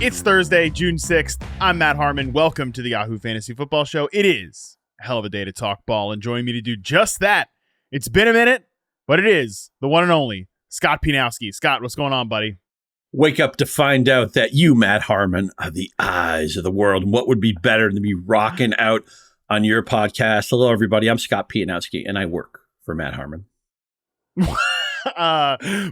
It's Thursday, June 6th. I'm Matt Harmon. Welcome to the Yahoo Fantasy Football Show. It is a hell of a day to talk ball, and joining me to do just that, it's been a minute, but it is the one and only Scott Pianowski. Scott, what's going on, buddy? Wake up to find out that you, Matt Harmon, are the eyes of the world. And what would be better than to be rocking out on your podcast? Hello, everybody. I'm Scott Pianowski, and I work for Matt Harmon.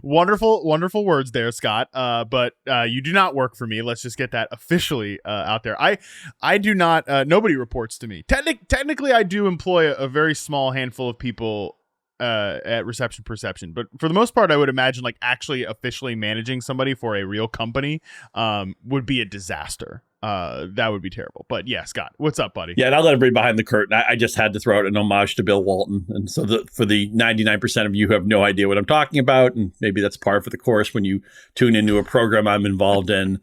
Wonderful words there, Scott. But you do not work for me. Let's just get that officially out there. I do not. Nobody reports to me. Technically, I do employ a very small handful of people at Reception Perception, but for the most part, I would imagine like actually officially managing somebody for a real company would be a disaster. That would be terrible. But yeah, Scott, what's up, buddy? Yeah, and I'll let everybody behind the curtain. I just had to throw out an homage to Bill Walton. And so for the 99% of you who have no idea what I'm talking about, and maybe that's par for the course when you tune into a program I'm involved in.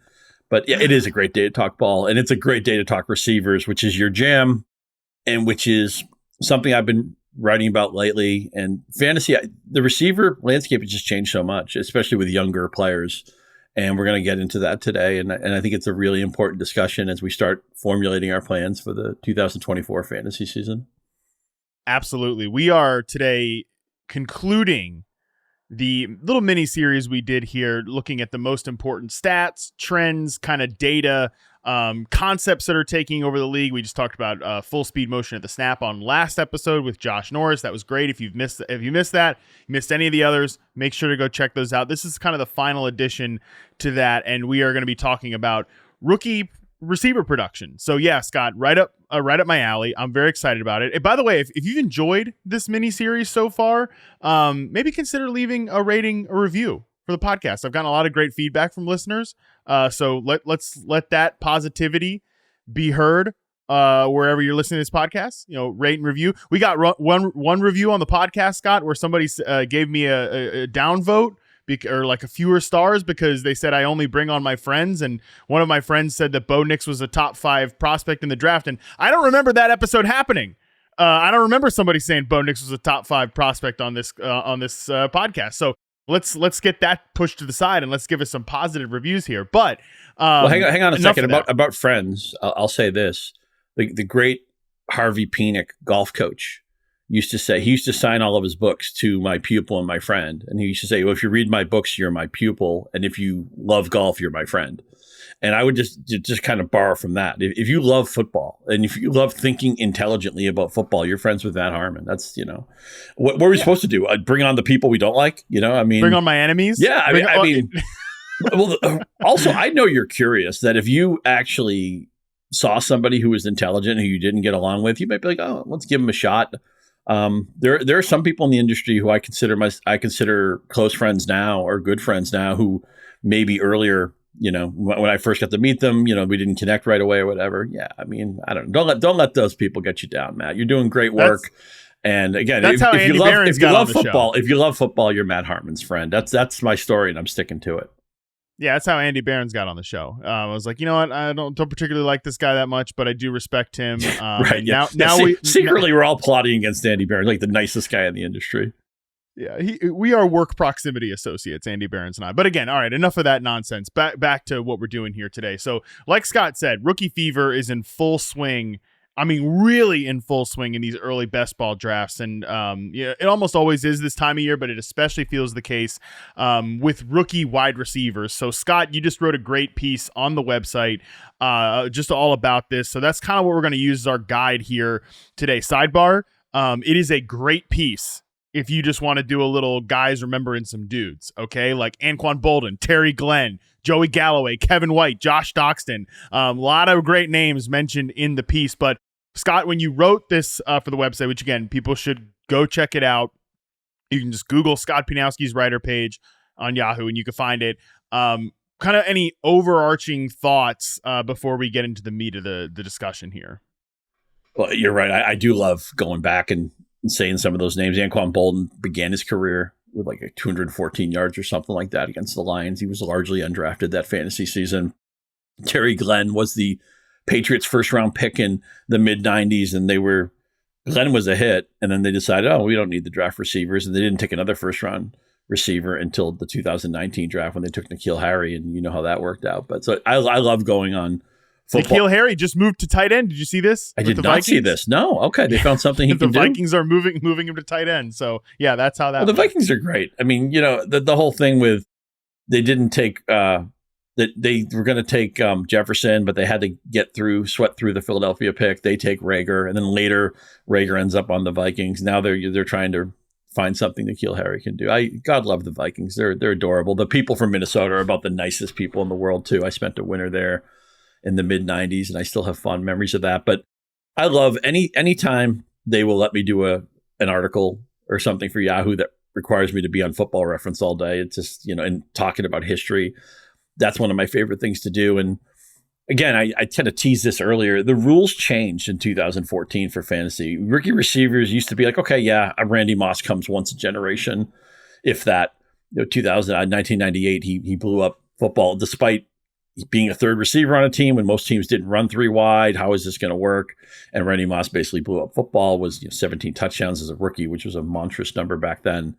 But yeah, it is a great day to talk ball, and it's a great day to talk receivers, which is your jam, and which is something I've been writing about lately. And fantasy, the receiver landscape has just changed so much, especially with younger players. And we're going to get into that today. And I think it's a really important discussion as we start formulating our plans for the 2024 fantasy season. Absolutely. We are today concluding the little mini series we did here, looking at the most important stats, trends, kind of data, concepts that are taking over the league. We just talked about full speed motion at the snap on last episode with Josh Norris. That was great. If you missed that, you missed any of the others, make sure to go check those out. This is kind of the final addition to that, and we are going to be talking about rookie receiver production. So yeah, Scott, right up my alley. I'm very excited about it. And by the way, if you've enjoyed this mini series so far, maybe consider leaving a rating, a review for the podcast. I've gotten a lot of great feedback from listeners. So let's let that positivity be heard wherever you're listening to this podcast. You know, rate and review. We got one review on the podcast, Scott, where somebody gave me a downvote or like a fewer stars because they said I only bring on my friends, and one of my friends said that Bo Nix was a top 5 prospect in the draft, and I don't remember that episode happening. I don't remember somebody saying Bo Nix was a top 5 prospect on this podcast. So let's get that pushed to the side and let's give us some positive reviews here. But well, hang on a second about friends. I'll say this: the great Harvey Penick, golf coach, used to say he used to sign all of his books to my pupil and my friend, and he used to say, "Well, if you read my books, you're my pupil, and if you love golf, you're my friend." And I would just kind of borrow from that. If you love football and if you love thinking intelligently about football, you're friends with Matt Harmon. That's, what are we supposed to do? Bring on the people we don't like? I mean, bring on my enemies. Yeah. I mean, well, also, I know you're curious that if you actually saw somebody who was intelligent, who you didn't get along with, you might be like, oh, let's give him a shot. There are some people in the industry who I consider close friends now or good friends now who maybe earlier, when I first got to meet them, we didn't connect right away or whatever. Yeah. I mean, I don't know. Don't let those people get you down, Matt. You're doing great work. And again, if you love football, you're Matt Harmon's friend. That's my story, and I'm sticking to it. Yeah, that's how Andy Barron's got on the show. I was like, you know what? I don't particularly like this guy that much, but I do respect him. Right. Yeah. We're all plotting against Andy Barron, like the nicest guy in the industry. Yeah, we are work proximity associates, Andy Barron's and I. But again, all right, enough of that nonsense. Back to what we're doing here today. So, like Scott said, rookie fever is in full swing. I mean, really in full swing in these early best ball drafts. And it almost always is this time of year, but it especially feels the case with rookie wide receivers. So, Scott, you just wrote a great piece on the website just all about this. So that's kind of what we're going to use as our guide here today. Sidebar, it is a great piece if you just want to do a little guys remembering some dudes, okay? Like Anquan Bolden, Terry Glenn, Joey Galloway, Kevin White, Josh Doxton. A lot of great names mentioned in the piece. But Scott, when you wrote this for the website, which again, people should go check it out. You can just Google Scott Pianowski's writer page on Yahoo and you can find it. Kind of any overarching thoughts before we get into the meat of the discussion here? Well, you're right. I do love going back and saying some of those names. Anquan Bolden began his career with like 214 yards or something like that against the Lions. He was largely undrafted that fantasy season. Terry Glenn was the Patriots first round pick in the mid 90s, and Glenn was a hit. And then they decided, we don't need the draft receivers. And they didn't take another first round receiver until the 2019 draft when they took N'Keal Harry, and you know how that worked out. But so I love going on football. N'Keal Harry just moved to tight end. Did you see this? I did not see this. No. Okay. They found something he can do. The Vikings are moving him to tight end. So yeah, that's how that. Well, the Vikings are great. I mean, the whole thing with they didn't take that they were going to take Jefferson, but they had to sweat through the Philadelphia pick. They take Rager, and then later Rager ends up on the Vikings. Now they're trying to find something that N'Keal Harry can do. God love the Vikings. They're adorable. The people from Minnesota are about the nicest people in the world too. I spent a winter there in the mid 90s, and I still have fond memories of that. But I love any time they will let me do an article or something for Yahoo that requires me to be on Football Reference all day. It's just, and talking about history. That's one of my favorite things to do. And again, I tend to tease this earlier. The rules changed in 2014 for fantasy. Rookie receivers used to be like, okay, yeah, a Randy Moss comes once a generation. If that, 1998, he blew up football despite being a third receiver on a team when most teams didn't run three wide. How is this going to work? And Randy Moss basically blew up football, was 17 touchdowns as a rookie, which was a monstrous number back then.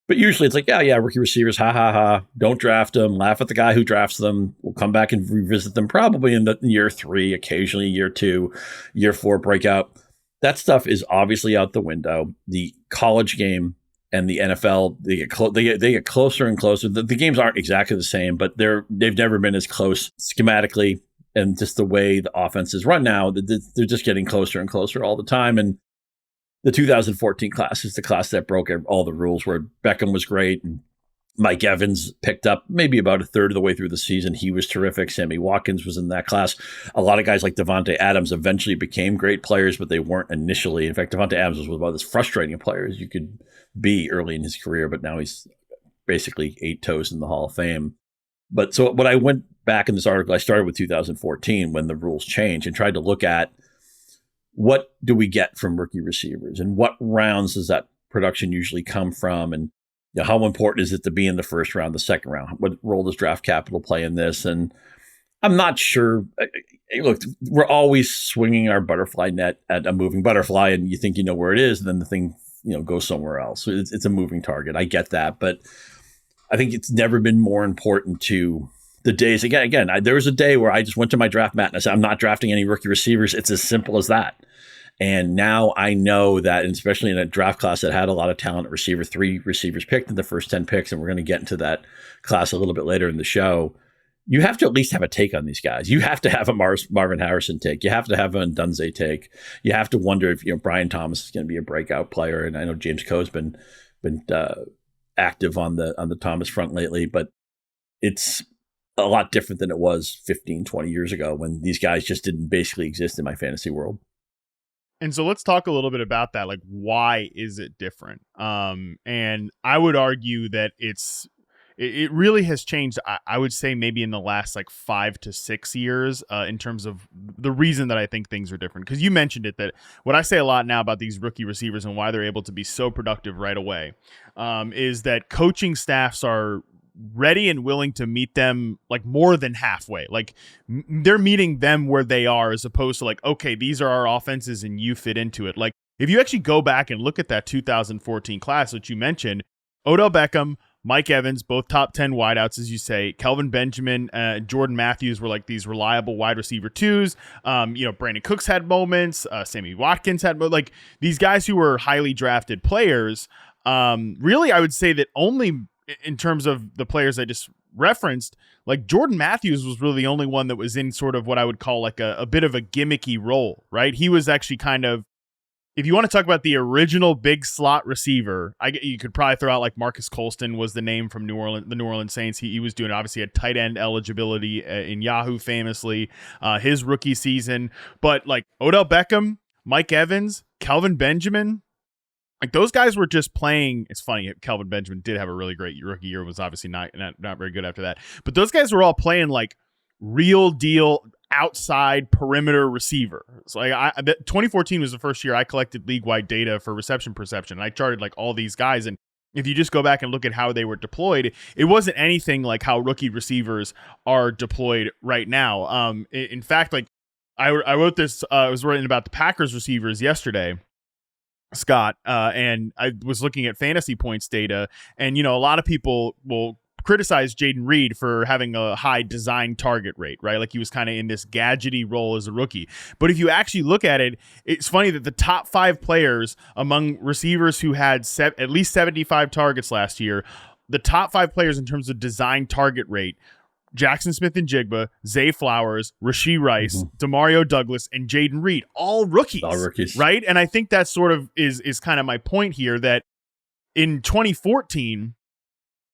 But usually it's like, yeah, rookie receivers, ha, ha, ha. Don't draft them. Laugh at the guy who drafts them. We'll come back and revisit them probably in year 3, occasionally year 2, year 4 breakout. That stuff is obviously out the window. The college game and the NFL, they get closer and closer. The games aren't exactly the same, but they've never been as close schematically, and just the way the offense is run now, they're just getting closer and closer all the time. And the 2014 class is the class that broke all the rules, where Beckham was great and Mike Evans picked up maybe about a third of the way through the season. He was terrific. Sammy Watkins was in that class. A lot of guys like Devontae Adams eventually became great players, but they weren't initially. In fact, Devontae Adams was about as frustrating a player as you could be early in his career, but now he's basically 8 toes in the Hall of Fame. But so when I went back in this article, I started with 2014 when the rules changed and tried to look at what do we get from rookie receivers and what rounds does that production usually come from, and how important is it to be in the first round, the second round? What role does draft capital play in this? And I'm not sure. Look, we're always swinging our butterfly net at a moving butterfly, and you think you know where it is, and then the thing goes somewhere else. So it's a moving target. I get that, but I think it's never been more important to the days. Again, there was a day where I just went to my draft mat and I said, I'm not drafting any rookie receivers. It's as simple as that. And now I know that, and especially in a draft class that had a lot of talent at receiver, 3 receivers picked in the first 10 picks, and we're going to get into that class a little bit later in the show, you have to at least have a take on these guys. You have to have a Marvin Harrison take. You have to have an Odunze take. You have to wonder if Brian Thomas is going to be a breakout player. And I know James Coe's been active on the Thomas front lately, but it's a lot different than it was 15, 20 years ago when these guys just didn't basically exist in my fantasy world. And so let's talk a little bit about that. Like, why is it different? And I would argue that it really has changed. I would say maybe in the last 5 to 6 years in terms of the reason that I think things are different. Because you mentioned it, that what I say a lot now about these rookie receivers and why they're able to be so productive right away is that coaching staffs are ready and willing to meet them more than halfway. They're meeting them where they are, as opposed to okay, these are our offenses and you fit into it. If you actually go back and look at that 2014 class, which you mentioned, Odell Beckham, Mike Evans, both top 10 wideouts, as you say. Kelvin Benjamin, Jordan Matthews were these reliable wide receiver 2s. Brandon Cooks had moments. Sammy Watkins had moments. These guys who were highly drafted players. Really, I would say that only in terms of the players I just referenced, Jordan Matthews was really the only one that was in sort of what I would call a bit of a gimmicky role, right? He was actually kind of, if you want to talk about the original big slot receiver, you could probably throw out Marcus Colston was the name from the New Orleans Saints. He was doing obviously a tight end eligibility in Yahoo famously his rookie season. But Odell Beckham, Mike Evans, Kelvin Benjamin, those guys were just playing. It's funny, Kelvin Benjamin did have a really great rookie year, was obviously not very good after that. But those guys were all playing real deal outside perimeter receiver. So 2014 was the first year I collected league-wide data for reception perception, and I charted all these guys. And if you just go back and look at how they were deployed, it wasn't anything like how rookie receivers are deployed right now. In fact, I wrote this. I was writing about the Packers receivers yesterday. Scott, and I was looking at fantasy points data, and a lot of people will criticize Jayden Reed for having a high design target rate, right? Like he was kind of in this gadgety role as a rookie. But if you actually look at it, it's funny that the top 5 players among receivers who had at least 75 targets last year, the top 5 players in terms of design target rate, Jackson Smith-Njigba, Zay Flowers, Rashee Rice, Demario Douglas, and Jayden Reed, all rookies, right? And I think that sort of is kind of my point here, that in 2014,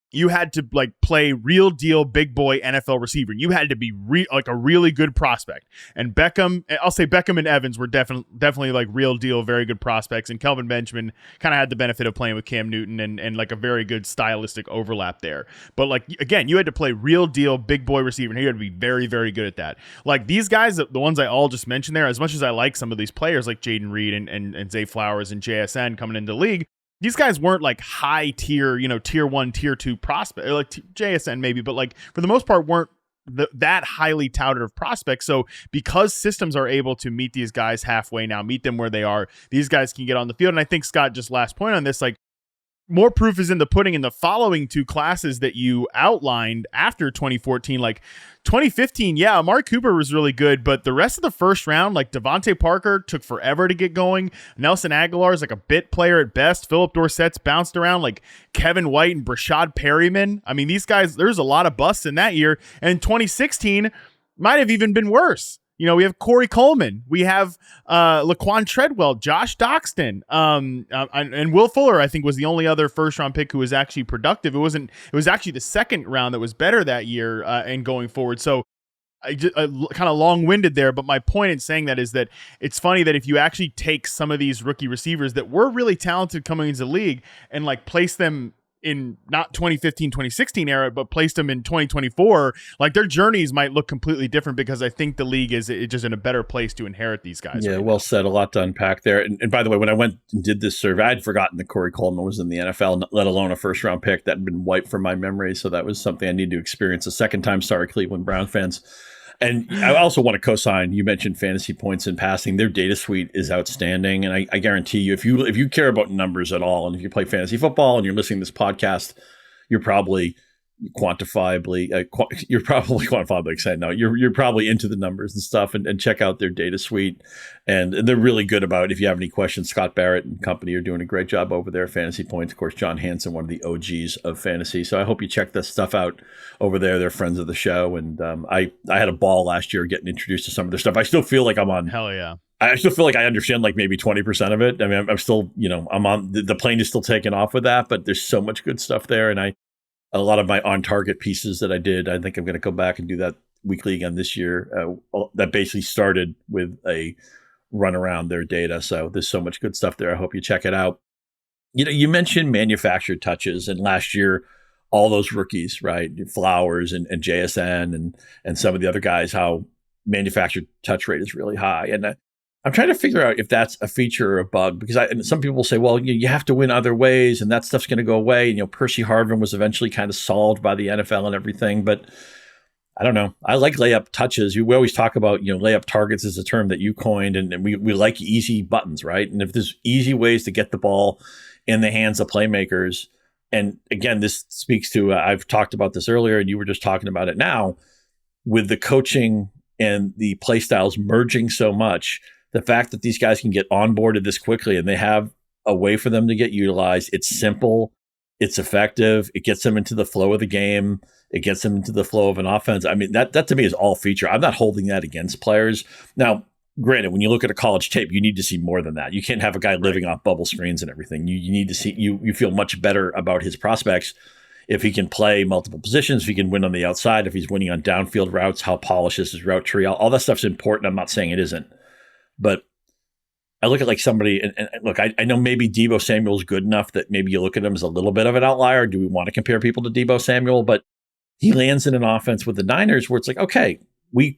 you had to like play real deal big boy NFL receiver. You had to be like a really good prospect. And I'll say Beckham and Evans were definitely like real deal, very good prospects. And Kelvin Benjamin kind of had the benefit of playing with Cam Newton and like a very good stylistic overlap there. But like, again, you had to play real deal big boy receiver, and you had to be very, very good at that. Like these guys, the ones I all just mentioned there, as much as I like some of these players like Jayden Reed and Zay Flowers and JSN coming into the league, these guys weren't like high tier, tier 1, tier 2 prospect, like JSN maybe, but like for the most part weren't that highly touted of prospects. So because systems are able to meet these guys halfway now, meet them where they are, these guys can get on the field. And I think, Scott, just last point on this, like more proof is in the pudding in the following 2 classes that you outlined after 2014. Like 2015, yeah, Amari Cooper was really good, but the rest of the first round, like Devontae Parker took forever to get going. Nelson Aguilar is like a bit player at best. Philip Dorsett's bounced around, like Kevin White and Brashad Perryman. I mean, these guys, there's a lot of busts in that year. And 2016 might have even been worse. We have Corey Coleman, we have Laquan Treadwell, Josh Doxson, and Will Fuller, I think, was the only other first round pick who was actually productive. It was actually the second round that was better that year and going forward. So I kind of long-winded there, but my point in saying that is that it's funny that if you actually take some of these rookie receivers that were really talented coming into the league and like place them in not 2015, 2016 era, but placed them in 2024, like their journeys might look completely different, because I think the league is just in a better place to inherit these guys. Yeah, right well now. said. A lot to unpack there. And by the way, when I went and did this survey, I'd forgotten that Corey Coleman was in the NFL, let alone a first round pick. That had been wiped from my memory. So that was something I need to experience a second time. Sorry, Cleveland Brown fans. And I also want to co-sign, you mentioned fantasy points in passing. Their data suite is outstanding. And I guarantee you, if you care about numbers at all, and if you play fantasy football and you're listening to this podcast, you're probably quantifiably excited. No, you're probably into the numbers and stuff, and check out their data suite. And they're really good about it. If you have any questions, Scott Barrett and company are doing a great job over there at Fantasy Points. Of course, John Hansen, one of the OGs of fantasy. So I hope you check this stuff out over there. They're friends of the show. And I had a ball last year getting introduced to some of their stuff. I still feel like I'm on. Hell yeah. I still feel like I understand like maybe 20% of it. I mean, I'm still, I'm on the plane is still taking off with that, but there's so much good stuff there. And a lot of my on-target pieces that I did, I think I'm going to go back and do that weekly again this year. That basically started with a run around their data. So there's so much good stuff there. I hope you check it out. You mentioned manufactured touches, and last year, all those rookies, right? Flowers and JSN and some of the other guys, how manufactured touch rate is really high. And I'm trying to figure out if that's a feature or a bug, because some people say, well, you have to win other ways and that stuff's going to go away. And, Percy Harvin was eventually kind of solved by the NFL and everything. But I don't know. I like layup touches. We always talk about, layup targets is a term that you coined, and we like easy buttons, right? And if there's easy ways to get the ball in the hands of playmakers, and again, this speaks to, I've talked about this earlier and you were just talking about it now, with the coaching and the play styles merging so much, the fact that these guys can get onboarded this quickly and they have a way for them to get utilized. It's simple. It's effective. It gets them into the flow of the game. It gets them into the flow of an offense. I mean, that to me is all feature. I'm not holding that against players. Now, granted, when you look at a college tape, you need to see more than that. You can't have a guy living off bubble screens and everything. You need to see, you feel much better about his prospects if he can play multiple positions, if he can win on the outside, if he's winning on downfield routes, how polished is his route tree. All that stuff's important. I'm not saying it isn't. But I look at like somebody, and look, I know maybe Deebo Samuel's good enough that maybe you look at him as a little bit of an outlier. Do we want to compare people to Deebo Samuel? But he lands in an offense with the Niners where it's like, okay,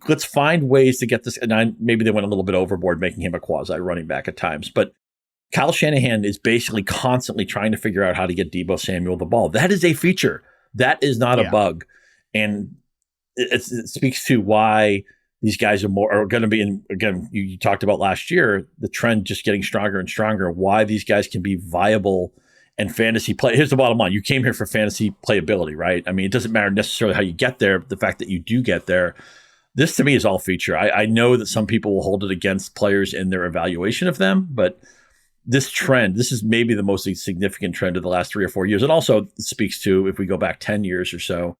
let's find ways to get this. And maybe they went a little bit overboard, making him a quasi running back at times. But Kyle Shanahan is basically constantly trying to figure out how to get Deebo Samuel the ball. That is a feature. That is not a bug. And it speaks to why these guys are going to be in, again, you talked about last year, the trend just getting stronger and stronger, why these guys can be viable and fantasy play. Here's the bottom line. You came here for fantasy playability, right? I mean, it doesn't matter necessarily how you get there, but the fact that you do get there, this to me is all feature. I know that some people will hold it against players in their evaluation of them, but this trend, this is maybe the most significant trend of the last 3 or 4 years. It also speaks to, if we go back 10 years or so,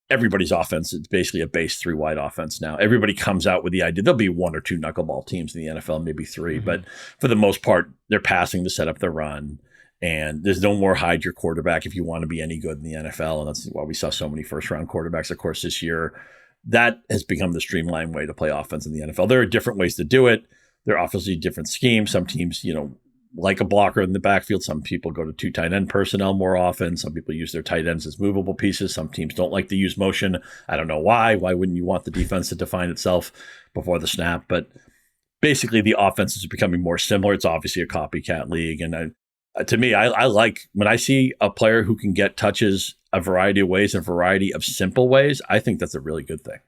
everybody's offense is basically a base 3 wide offense now. Everybody comes out with the idea. There'll be 1 or 2 knuckleball teams in the NFL, maybe 3, but for the most part, they're passing to set up the run. And there's no more hide your quarterback if you want to be any good in the NFL. And that's why we saw so many first-round quarterbacks, of course, this year. That has become the streamlined way to play offense in the NFL. There are different ways to do it. There are obviously different schemes. Some teams, like a blocker in the backfield. Some people go to 2 tight end personnel more often. Some people use their tight ends as movable pieces. Some teams don't like to use motion. I don't know why. Why wouldn't you want the defense to define itself before the snap? But basically, the offense is becoming more similar. It's obviously a copycat league. And to me, I like when I see a player who can get touches a variety of ways, a variety of simple ways. I think that's a really good thing.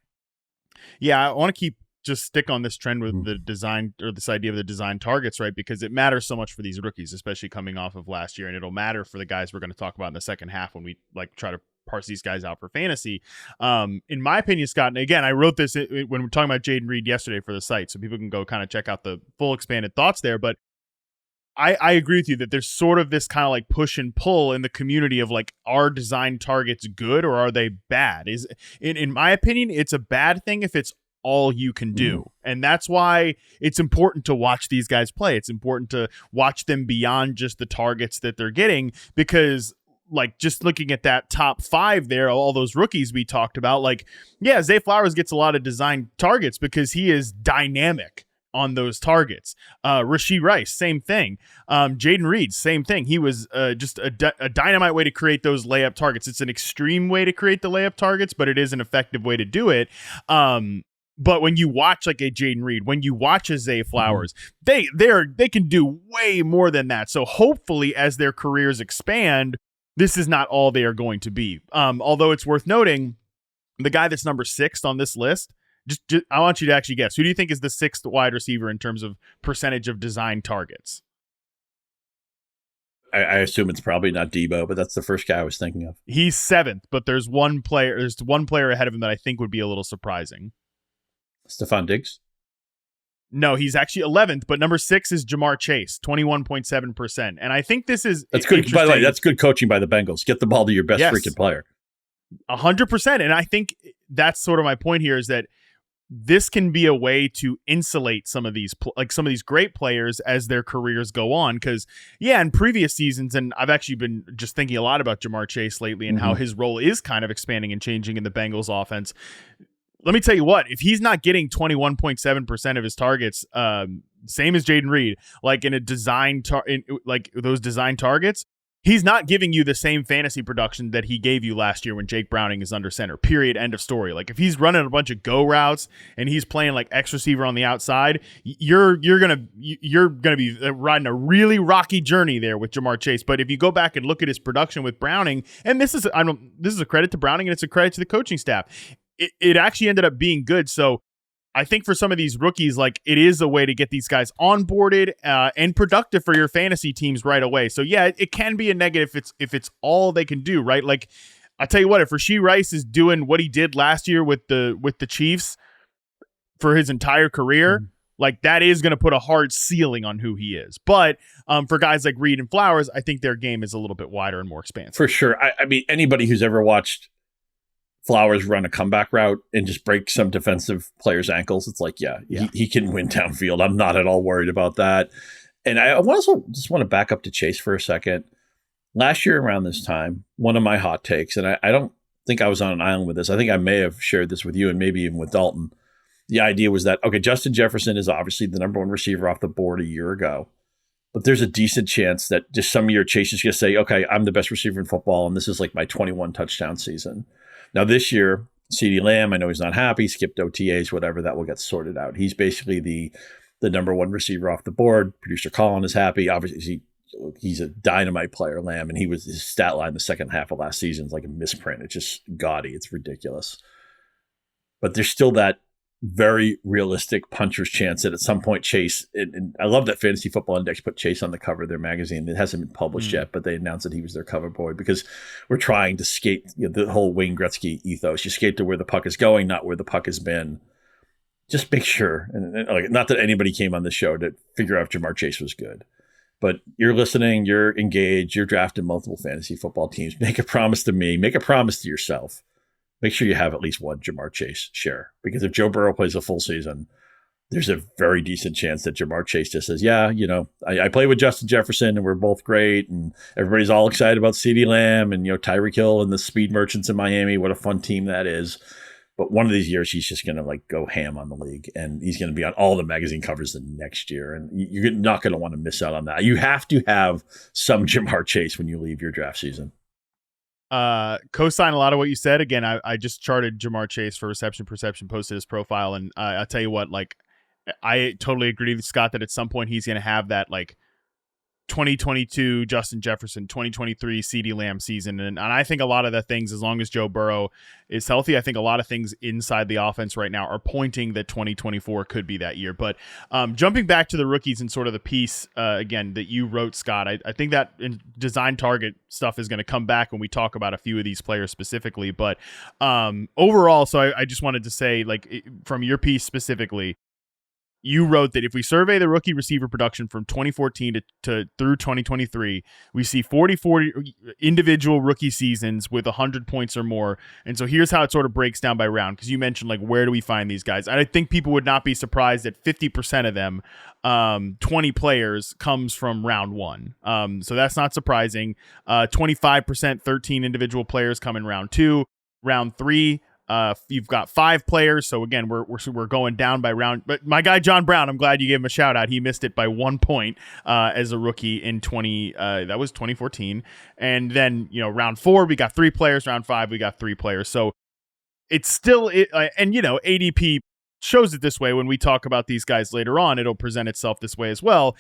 Yeah, I want to just stick on this trend with the design, or this idea of the design targets, right? Because it matters so much for these rookies, especially coming off of last year. And it'll matter for the guys we're going to talk about in the second half when we try to parse these guys out for fantasy. In my opinion, Scott, and again, I wrote this when we were talking about Jaden Reed yesterday for the site, so people can go kind of check out the full expanded thoughts there. But I agree with you that there's sort of this kind of push and pull in the community of are design targets good or are they bad? In my opinion, it's a bad thing if it's all you can do. And that's why it's important to watch these guys play. It's important to watch them beyond just the targets that they're getting, because just looking at that top 5 there, all those rookies we talked about, Zay Flowers gets a lot of design targets because he is dynamic on those targets. Rashee Rice, same thing. Jaden Reed, same thing. He was just a dynamite way to create those layup targets. It's an extreme way to create the layup targets, but it is an effective way to do it. But when you watch a Jaden Reed, when you watch a Zay Flowers, they can do way more than that. So hopefully, as their careers expand, this is not all they are going to be. Although it's worth noting, the guy that's number 6 on this list, just I want you to actually guess. Who do you think is the 6th wide receiver in terms of percentage of design targets? I assume it's probably not Debo, but that's the first guy I was thinking of. He's 7th, but there's one player ahead of him that I think would be a little surprising. Stephon Diggs? No, he's actually 11th, but number 6 is Jamar Chase, 21.7%. And I think this is that's good. By the way, that's good coaching by the Bengals. Get the ball to your best freaking player. 100%. And I think that's sort of my point here, is that this can be a way to insulate some of these great players as their careers go on. Because, in previous seasons, and I've actually been just thinking a lot about Jamar Chase lately and how his role is kind of expanding and changing in the Bengals offense. Let me tell you what, if he's not getting 21.7% of his targets, same as Jaden Reed, in a design, those design targets, he's not giving you the same fantasy production that he gave you last year when Jake Browning is under center. Period. End of story. If he's running a bunch of go routes and he's playing X receiver on the outside, you're gonna be riding a really rocky journey there with Jamar Chase. But if you go back and look at his production with Browning, and this is a credit to Browning and it's a credit to the coaching staff, it actually ended up being good. So I think for some of these rookies, it is a way to get these guys onboarded and productive for your fantasy teams right away. So it can be a negative if it's all they can do, right? I tell you what, if Rashee Rice is doing what he did last year with the Chiefs for his entire career, that is going to put a hard ceiling on who he is. But for guys like Reed and Flowers, I think their game is a little bit wider and more expansive. For sure. I mean, anybody who's ever watched Flowers run a comeback route and just break some defensive player's ankles, it's he can win downfield. I'm not at all worried about that. And I also just want to back up to Chase for a second. Last year around this time, one of my hot takes, and I don't think I was on an island with this. I think I may have shared this with you and maybe even with Dalton. The idea was that, okay, Justin Jefferson is obviously the number 1 receiver off the board a year ago, but there's a decent chance that just some year Chase is going to say, okay, I'm the best receiver in football, and this is my 21 touchdown season. Now, this year, CeeDee Lamb, I know he's not happy, skipped OTAs, whatever, that will get sorted out. He's basically the number 1 receiver off the board. Producer Colin is happy. Obviously, he's a dynamite player, Lamb, and his stat line the second half of last season is like a misprint. It's just gaudy. It's ridiculous. But there's still that very realistic puncher's chance that at some point Chase, and I love that Fantasy Football Index put Chase on the cover of their magazine. It hasn't been published yet, but they announced that he was their cover boy because we're trying to skate, the whole Wayne Gretzky ethos. You skate to where the puck is going, not where the puck has been. Just make sure, and like, not that anybody came on the show to figure out if Jamar Chase was good, but you're listening, you're engaged, you're drafting multiple fantasy football teams. Make a promise to me, make a promise to yourself. Make sure you have at least one Jamar Chase share, because if Joe Burrow plays a full season, there's a very decent chance that Jamar Chase just says, yeah, I play with Justin Jefferson and we're both great. And everybody's all excited about CeeDee Lamb and, Tyreek Hill and the Speed Merchants in Miami. What a fun team that is. But one of these years, he's just going to go ham on the league, and he's going to be on all the magazine covers the next year. And you're not going to want to miss out on that. You have to have some Jamar Chase when you leave your draft season. Co-sign a lot of what you said. Again, I just charted Jamar Chase for reception perception, posted his profile, and I'll tell you what, I totally agree with Scott that at some point he's going to have that 2022 Justin Jefferson, 2023 CeeDee Lamb season. And I think a lot of the things, as long as Joe Burrow is healthy, I think a lot of things inside the offense right now are pointing that 2024 could be that year. But jumping back to the rookies and sort of the piece, again, that you wrote, Scott, I think that design target stuff is going to come back when we talk about a few of these players specifically. But overall, so I just wanted to say, from your piece specifically, you wrote that if we survey the rookie receiver production from 2014 to through 2023, we see 44 individual rookie seasons with 100 points or more. And so here's how it sort of breaks down by round, because you mentioned where do we find these guys? And I think people would not be surprised that 50% of them, 20 players, comes from round one. So that's not surprising. 25%, 13 individual players come in round two. Round three, you've got 5 players. So again, we're going down by round. But my guy John Brown, I'm glad you gave him a shout out. He missed it by 1 point as a rookie in 2014. And then round 4 we got 3 players. Round 5 we got 3 players. So it's still and ADP shows it this way. When we talk about these guys later on, it'll present itself this way as well.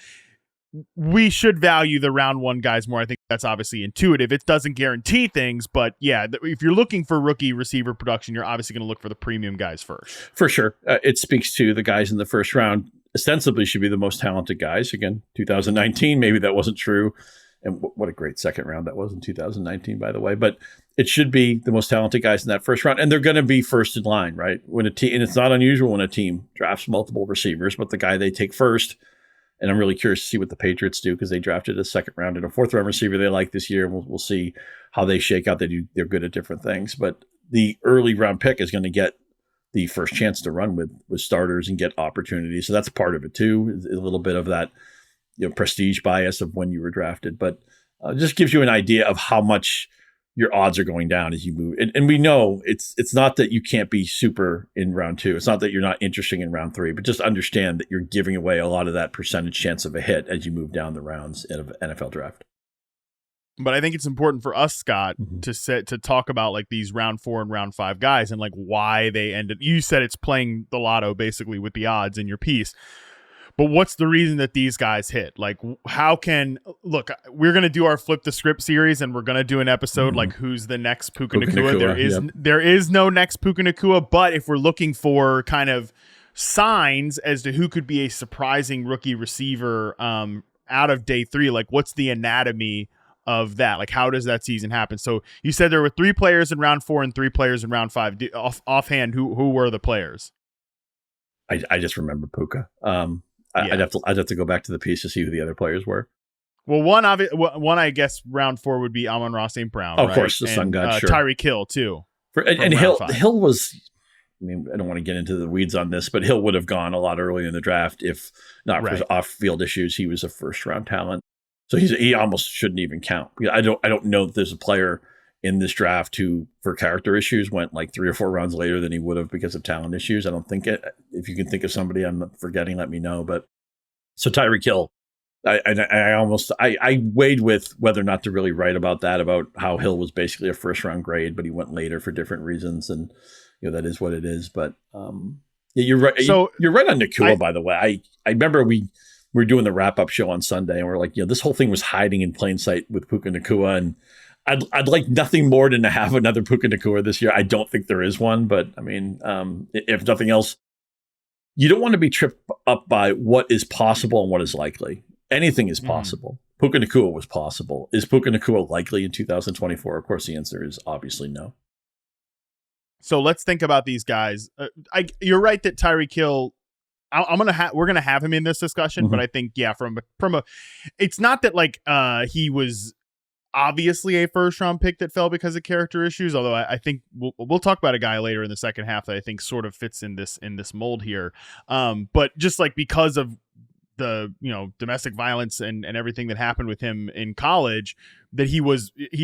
We should value the round 1 guys more. I think that's obviously intuitive. It doesn't guarantee things, but yeah, if you're looking for rookie receiver production, you're obviously going to look for the premium guys first. For sure. It speaks to the guys in the first round ostensibly should be the most talented guys. Again, 2019, maybe that wasn't true. And what a great second round that was in 2019, by the way. But it should be the most talented guys in that first round. And they're going to be first in line, right? When a team, and it's not unusual when a team drafts multiple receivers, but the guy they take first. And I'm really curious to see what the Patriots do, because they drafted a second round and a fourth round receiver they like this year. We'll see how they shake out. They're good at different things, but the early round pick is going to get the first chance to run with starters and get opportunities. So that's part of it too. A little bit of that, prestige bias of when you were drafted, but it just gives you an idea of how much your odds are going down as you move. And we know it's not that you can't be super in round 2. It's not that you're not interesting in round 3, but just understand that you're giving away a lot of that percentage chance of a hit as you move down the rounds in an NFL draft. But I think it's important for us, Scott, to talk about these round 4 and round 5 guys and why they ended. You said it's playing the lotto basically with the odds in your piece. But what's the reason that these guys hit? How can look? We're gonna do our flip the script series, and we're gonna do an episode who's the next Puka Nacua. There is no next Puka Nacua. But if we're looking for kind of signs as to who could be a surprising rookie receiver out of day 3, what's the anatomy of that? How does that season happen? So you said there were 3 players in round 4 and 3 players in round 5. Offhand, who were the players? I just remember Puka. I'd have to go back to the piece to see who the other players were. Well, one I guess round 4 would be Amon Ra St. Brown. Of course, the Sun God. Sure. Tyreek Hill too. And Hill was. I mean, I don't want to get into the weeds on this, but Hill would have gone a lot earlier in the draft if not for his off-field issues. He was a first-round talent, so he almost shouldn't even count. I don't know that there's a player in this draft who, for character issues, went 3 or 4 rounds later than he would have because of talent issues. I don't think it. If you can think of somebody I'm forgetting, let me know. But so Tyreek Hill, I weighed with whether or not to really write about that, about how Hill was basically a first round grade, but he went later for different reasons, and that is what it is. But you're right. So you're right on Nacua, by the way. I remember we were doing the wrap up show on Sunday, and we're like, this whole thing was hiding in plain sight with Puka Nacua, and I'd like nothing more than to have another Puka Nacua this year. I don't think there is one, but I mean, if nothing else, you don't want to be tripped up by what is possible and what is likely. Anything is possible. Puka Nacua was possible. Is Puka Nacua likely in 2024? Of course, the answer is obviously no. So let's think about these guys. You're right that Tyreek Hill, we're gonna have him in this discussion, but I think from a, it's not that like he was obviously a first round pick that fell because of character issues. Although I think we'll talk about a guy later in the second half that I think sort of fits in this mold here. But just like because of the domestic violence and everything that happened with him in college, that he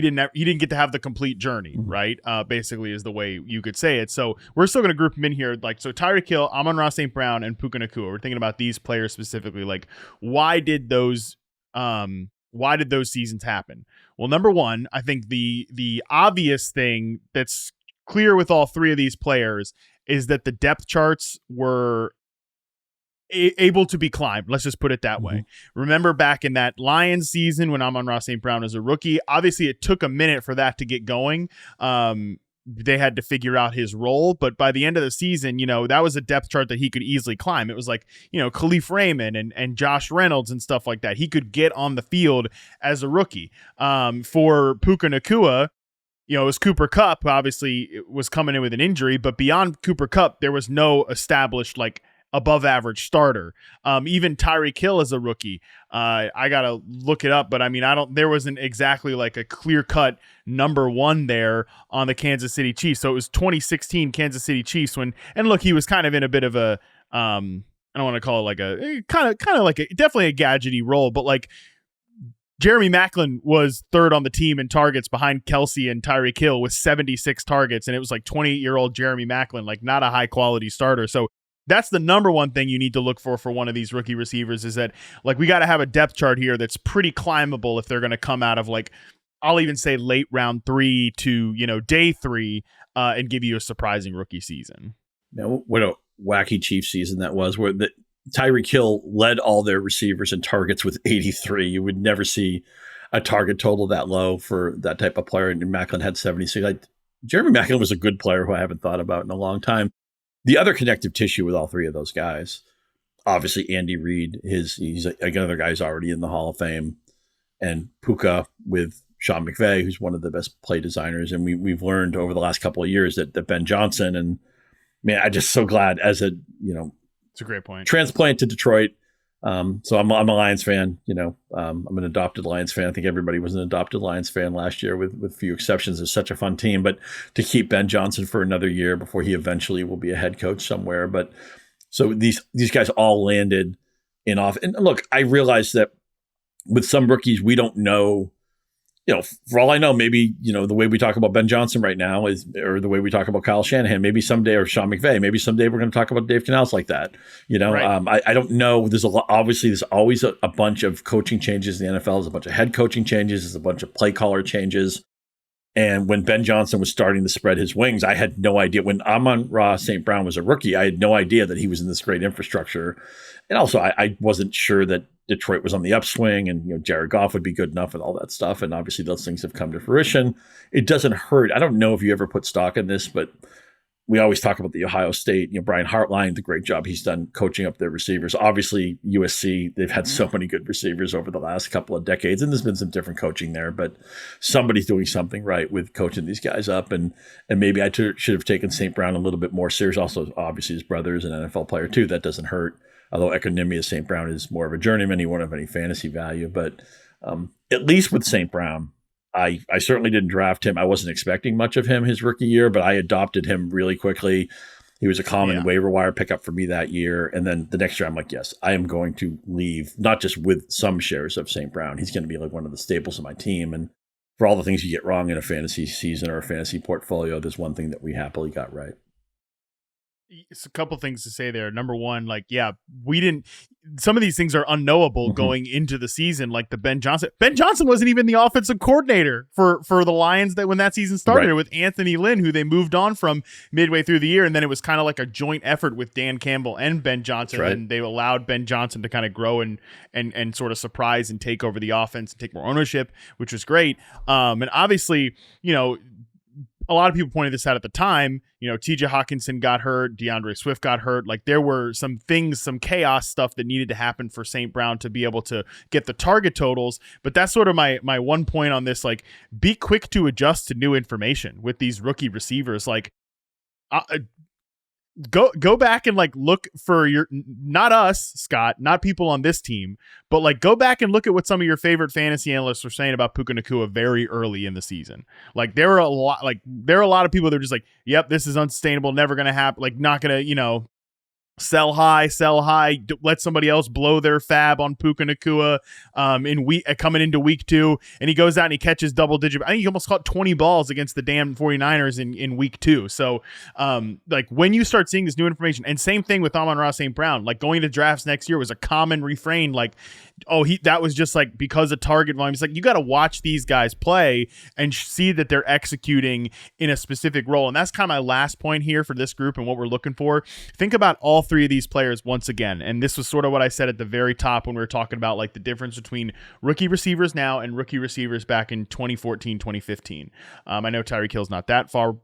didn't get to have the complete journey, right? Basically is the way you could say it. So we're still going to group him in here. Like, so Tyreek Hill, Amon Ra St. Brown, and Puka Nacua. We're thinking about these players specifically. Like, why did those seasons happen? Well, number one, I think the obvious thing that's clear with all three of these players is that the depth charts were able to be climbed. Let's just put it that way. Remember back in that Lions season when Amon Ra St. Brown was a rookie, obviously it took a minute for that to get going. They had to figure out his role, but by the end of the season, that was a depth chart that he could easily climb. It was like, Khalif Raymond and Josh Reynolds and stuff like that. He could get on the field as a rookie. For Puka Nacua, it was Cooper Kupp, obviously was coming in with an injury, but beyond Cooper Kupp, there was no established like above average starter. Even Tyreek Hill as a rookie. I got to look it up, but I mean, there wasn't exactly like a clear cut number one there on the Kansas City Chiefs. So it was 2016 Kansas City Chiefs and look, he was kind of in a bit of a, I don't want to call it like a kind of like definitely a gadgety role, but like Jeremy Maclin was third on the team in targets behind Kelsey and Tyreek Hill with 76 targets. And it was like 28-year-old Jeremy Maclin, like not a high quality starter. So that's the number one thing you need to look for one of these rookie receivers is that like we got to have a depth chart here that's pretty climbable if they're going to come out of like, I'll even say late round 3 to, day 3 and give you a surprising rookie season. Now, what a wacky Chief season that was where Tyreek Hill led all their receivers in targets with 83. You would never see a target total that low for that type of player. And Maclin had 76. Jeremy Maclin was a good player who I haven't thought about in a long time. The other connective tissue with all three of those guys, obviously Andy Reid, he's another guy who's already in the Hall of Fame, and Puka with Sean McVay, who's one of the best play designers. And we've learned over the last couple of years that Ben Johnson, and man, I'm just so glad as a, it's a great point. Transplant to Detroit. So I'm a Lions fan, I'm an adopted Lions fan. I think everybody was an adopted Lions fan last year with few exceptions. It's such a fun team, but to keep Ben Johnson for another year before he eventually will be a head coach somewhere. But so these guys all landed in off. And look, I realize that with some rookies, we don't know, for all I know, maybe, the way we talk about Ben Johnson right now or the way we talk about Kyle Shanahan, maybe someday, or Sean McVay, maybe someday we're going to talk about Dave Canales like that. Right. I don't know. There's there's always a bunch of coaching changes in the NFL. There's a bunch of head coaching changes. There's a bunch of play caller changes. And when Ben Johnson was starting to spread his wings, I had no idea. When Amon Ra St. Brown was a rookie, I had no idea that he was in this great infrastructure. And also, I wasn't sure that Detroit was on the upswing and, Jared Goff would be good enough and all that stuff. And obviously those things have come to fruition. It doesn't hurt. I don't know if you ever put stock in this, but we always talk about the Ohio State, Brian Hartline, the great job he's done coaching up their receivers. Obviously USC, they've had so many good receivers over the last couple of decades, and there's been some different coaching there, but somebody's doing something right with coaching these guys up. And maybe I should have taken St. Brown a little bit more serious. Also, obviously his brother is an NFL player too. That doesn't hurt. Although Equanimous St. Brown is more of a journeyman, he won't have any fantasy value. But at least with St. Brown, I certainly didn't draft him. I wasn't expecting much of him his rookie year, but I adopted him really quickly. He was a common waiver wire pickup for me that year. And then the next year, I'm like, yes, I am going to leave, not just with some shares of St. Brown. He's going to be like one of the staples of my team. And for all the things you get wrong in a fantasy season or a fantasy portfolio, there's one thing that we happily got right. It's a couple things to say there. Number one, some of these things are unknowable going into the season, like the Ben Johnson. Ben Johnson wasn't even the offensive coordinator for the Lions when that season started, with Anthony Lynn, who they moved on from midway through the year. And then it was kind of like a joint effort with Dan Campbell and Ben Johnson. Right. And they allowed Ben Johnson to kind of grow and sort of surprise and take over the offense and take more ownership, which was great. And obviously, a lot of people pointed this out at the time. TJ Hawkinson got hurt, DeAndre Swift got hurt. Like there were some things, some chaos stuff that needed to happen for St. Brown to be able to get the target totals. But that's sort of my one point on this. Like, be quick to adjust to new information with these rookie receivers. Like, go back and like look for not us, Scott, not people on this team, but like go back and look at what some of your favorite fantasy analysts were saying about Puka Nacua very early in the season. Like there are a lot of people that are just like, yep, this is unsustainable, never going to happen. Like not going to, sell high, let somebody else blow their fab on Puka Nacua coming into week 2, and he goes out and he catches double digit. I think he almost caught 20 balls against the damn 49ers in week 2. So like when you start seeing this new information, and same thing with Amon Ra St. Brown, like going to drafts next year was a common refrain, like, that was just like because of target volume. It's like you got to watch these guys play and see that they're executing in a specific role. And that's kind of my last point here for this group and what we're looking for. Think about all 3 of these players once again. And this was sort of what I said at the very top when we were talking about like the difference between rookie receivers now and rookie receivers back in 2014, 2015. I know Tyreek Hill's not that far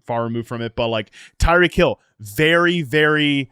removed from it, but like Tyreek Hill, very, very,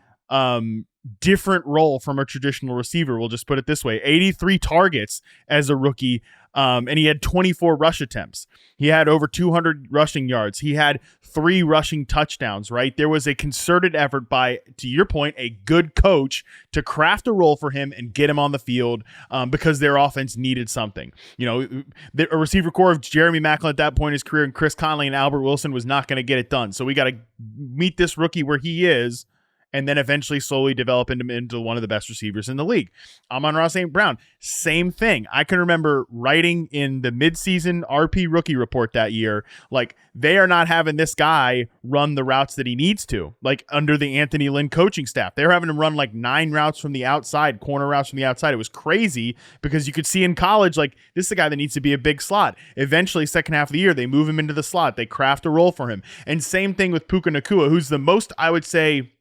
different role from a traditional receiver. We'll just put it this way: 83 targets as a rookie, and he had 24 rush attempts. He had over 200 rushing yards. He had 3 rushing touchdowns, right? There was a concerted effort by, to your point, a good coach to craft a role for him and get him on the field because their offense needed something. A receiver core of Jeremy Maclin at that point in his career and Chris Conley and Albert Wilson was not going to get it done. So we got to meet this rookie where he is, and then eventually slowly develop him into one of the best receivers in the league. Amon Ra St. Brown, same thing. I can remember writing in the midseason RP rookie report that year, like they are not having this guy run the routes that he needs to, like under the Anthony Lynn coaching staff. They're having him run like 9 routes from the outside, corner routes from the outside. It was crazy because you could see in college, like this is a guy that needs to be a big slot. Eventually, second half of the year, they move him into the slot. They craft a role for him. And same thing with Puka Nacua, who's the most, I would say,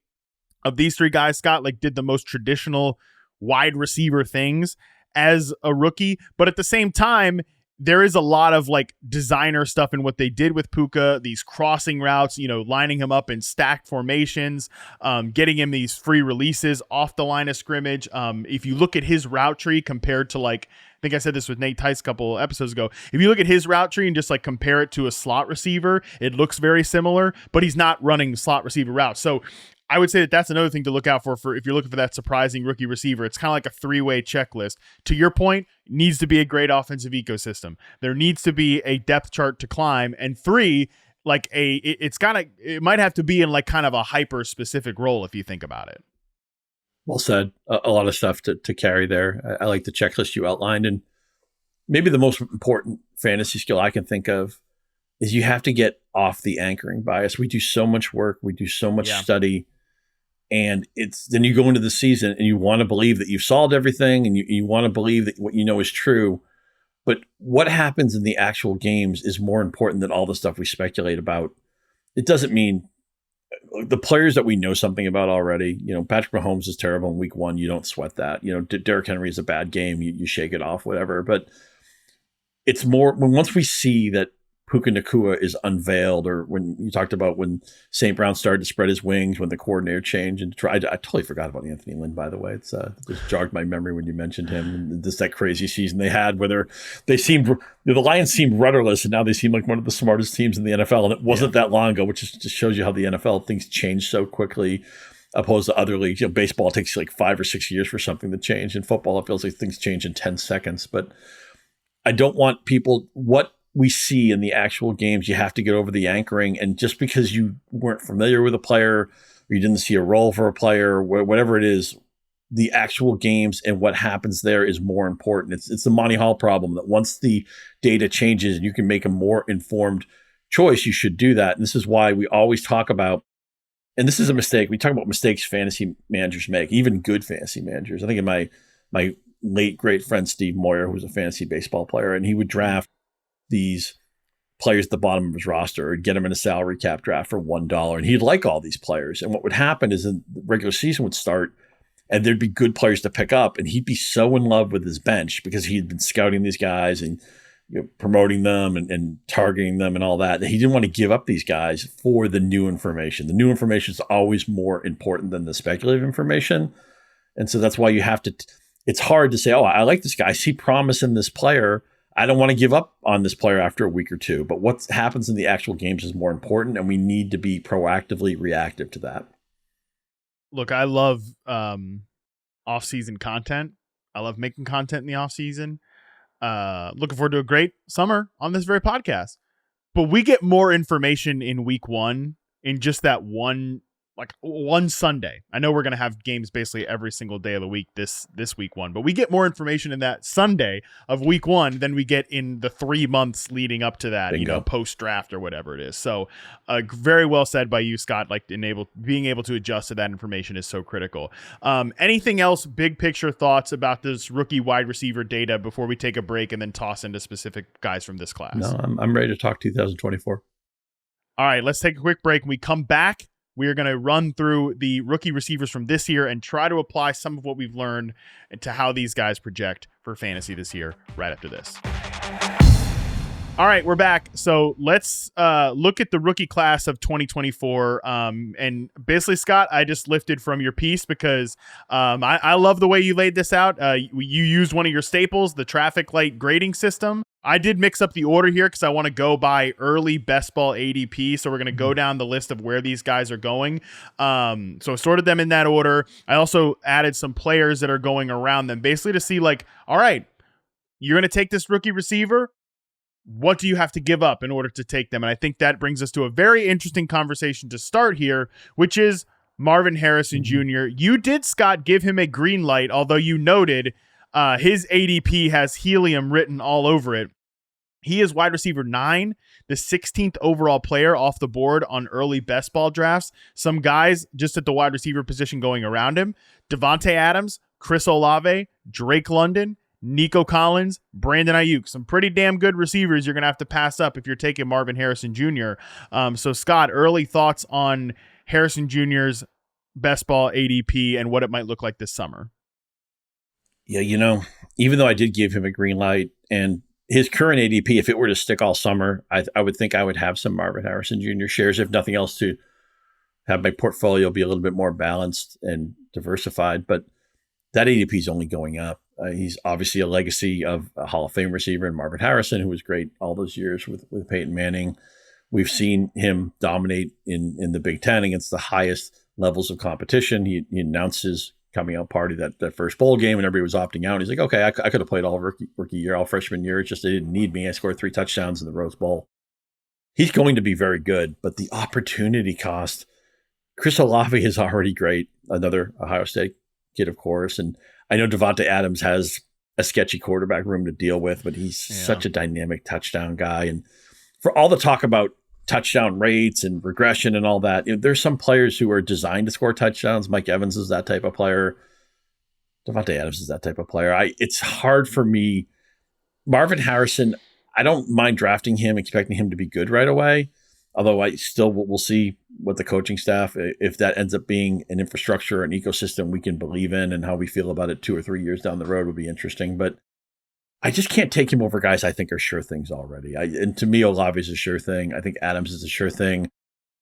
of these 3 guys, Scott, like did the most traditional wide receiver things as a rookie. But at the same time, there is a lot of like designer stuff in what they did with Puka, these crossing routes, lining him up in stacked formations, getting him these free releases off the line of scrimmage. If you look at his route tree compared to like, I think I said this with Nate Tice a couple episodes ago. If you look at his route tree and just like compare it to a slot receiver, it looks very similar, but he's not running slot receiver routes. So I would say that that's another thing to look out for if you're looking for that surprising rookie receiver. It's kind of like a 3-way checklist. To your point, needs to be a great offensive ecosystem. There needs to be a depth chart to climb. And 3, like it might have to be in like kind of a hyper specific role if you think about it. Well said. A lot of stuff to carry there. I like the checklist you outlined. And maybe the most important fantasy skill I can think of is you have to get off the anchoring bias. We do so much work. We do so much study. And then you go into the season and you want to believe that you've solved everything and you want to believe that what you know is true. But what happens in the actual games is more important than all the stuff we speculate about. It doesn't mean the players that we know something about already. Patrick Mahomes is terrible in week 1. You don't sweat that. Derrick Henry is a bad game. You shake it off, whatever. But it's more once we see that Puka Nacua is unveiled, or when you talked about when St. Brown started to spread his wings, when the coordinator changed, and I totally forgot about Anthony Lynn, by the way. It's just jogged my memory when you mentioned him, and just that crazy season they had where the Lions seemed rudderless, and now they seem like one of the smartest teams in the NFL, and it wasn't that long ago, which just shows you how the NFL things change so quickly, opposed to other leagues. Baseball takes like 5 or 6 years for something to change. In football, it feels like things change in 10 seconds. But I don't want people what we see in the actual games. You have to get over the anchoring, and just because you weren't familiar with a player or you didn't see a role for a player, or whatever it is, the actual games and what happens there is more important. It's the Monty Hall problem that once the data changes and you can make a more informed choice, you should do that. And this is why we always talk about, and this is a mistake, we talk about mistakes fantasy managers make, even good fantasy managers. I think of my late great friend Steve Moyer, who was a fantasy baseball player, and he would draft these players at the bottom of his roster or get them in a salary cap draft for $1. And he'd like all these players. And what would happen is the regular season would start and there'd be good players to pick up. And he'd be so in love with his bench because he had been scouting these guys and promoting them and targeting them and all that. He didn't want to give up these guys for the new information. The new information is always more important than the speculative information. And so that's why you have to, it's hard to say, oh, I like this guy. I see promise in this player. I don't want to give up on this player after a week or two. But what happens in the actual games is more important, and we need to be proactively reactive to that. Look, I love off-season content. I love making content in the off-season. Looking forward to a great summer on this very podcast. But we get more information in week one in just that one Sunday. I know we're going to have games basically every single day of the week this week one, but we get more information in that Sunday of week one than we get in the 3 months leading up to that, Bingo. Post draft or whatever it is. So very well said by you, Scott. Like being able to adjust to that information is so critical. Anything else, big picture thoughts about this rookie wide receiver data before we take a break and then toss into specific guys from this class? No, I'm ready to talk 2024. All right, let's take a quick break. When we come back, we are going to run through the rookie receivers from this year and try to apply some of what we've learned to how these guys project for fantasy this year right after this. All right, we're back. So let's look at the rookie class of 2024. And basically, Scott, I just lifted from your piece because I love the way you laid this out. You used one of your staples, the traffic light grading system. I did mix up the order here because I want to go by early best ball ADP. So we're going to go down the list of where these guys are going. So I sorted them in that order. I also added some players that are going around them basically to see all right, you're going to take this rookie receiver. What do you have to give up in order to take them? And I think that brings us to a very interesting conversation to start here, which is Marvin Harrison Jr. You did, Scott, give him a green light, although you noted his ADP has helium written all over it. He is wide receiver 9, the 16th overall player off the board on early best ball drafts. Some guys just at the wide receiver position going around him: Devontae Adams, Chris Olave, Drake London, Nico Collins, Brandon Ayuk. Some pretty damn good receivers you're going to have to pass up if you're taking Marvin Harrison Jr. So, Scott, early thoughts on Harrison Jr.'s best ball ADP and what it might look like this summer? Yeah, even though I did give him a green light and his current ADP, if it were to stick all summer, I would think I would have some Marvin Harrison Jr. shares, if nothing else, to have my portfolio be a little bit more balanced and diversified. But that ADP is only going up. He's obviously a legacy of a Hall of Fame receiver in Marvin Harrison, who was great all those years with Peyton Manning. We've seen him dominate in the Big Ten against the highest levels of competition. He announced his coming out party that first bowl game, and everybody was opting out. He's like, okay, I could have played all rookie year, all freshman year. It's just they didn't need me. I scored 3 touchdowns in the Rose Bowl. He's going to be very good, but the opportunity cost. Chris Olave is already great, another Ohio State kid, of course, and I know Devontae Adams has a sketchy quarterback room to deal with, but he's such a dynamic touchdown guy. And for all the talk about touchdown rates and regression and all that, there's some players who are designed to score touchdowns. Mike Evans is that type of player. Devontae Adams is that type of player. It's hard for me. Marvin Harrison, I don't mind drafting him, expecting him to be good right away. Although I still will see what the coaching staff, if that ends up being an infrastructure, an ecosystem we can believe in, and how we feel about it 2 or 3 years down the road would be interesting. But I just can't take him over guys I think are sure things already. And to me, Olave is a sure thing. I think Adams is a sure thing.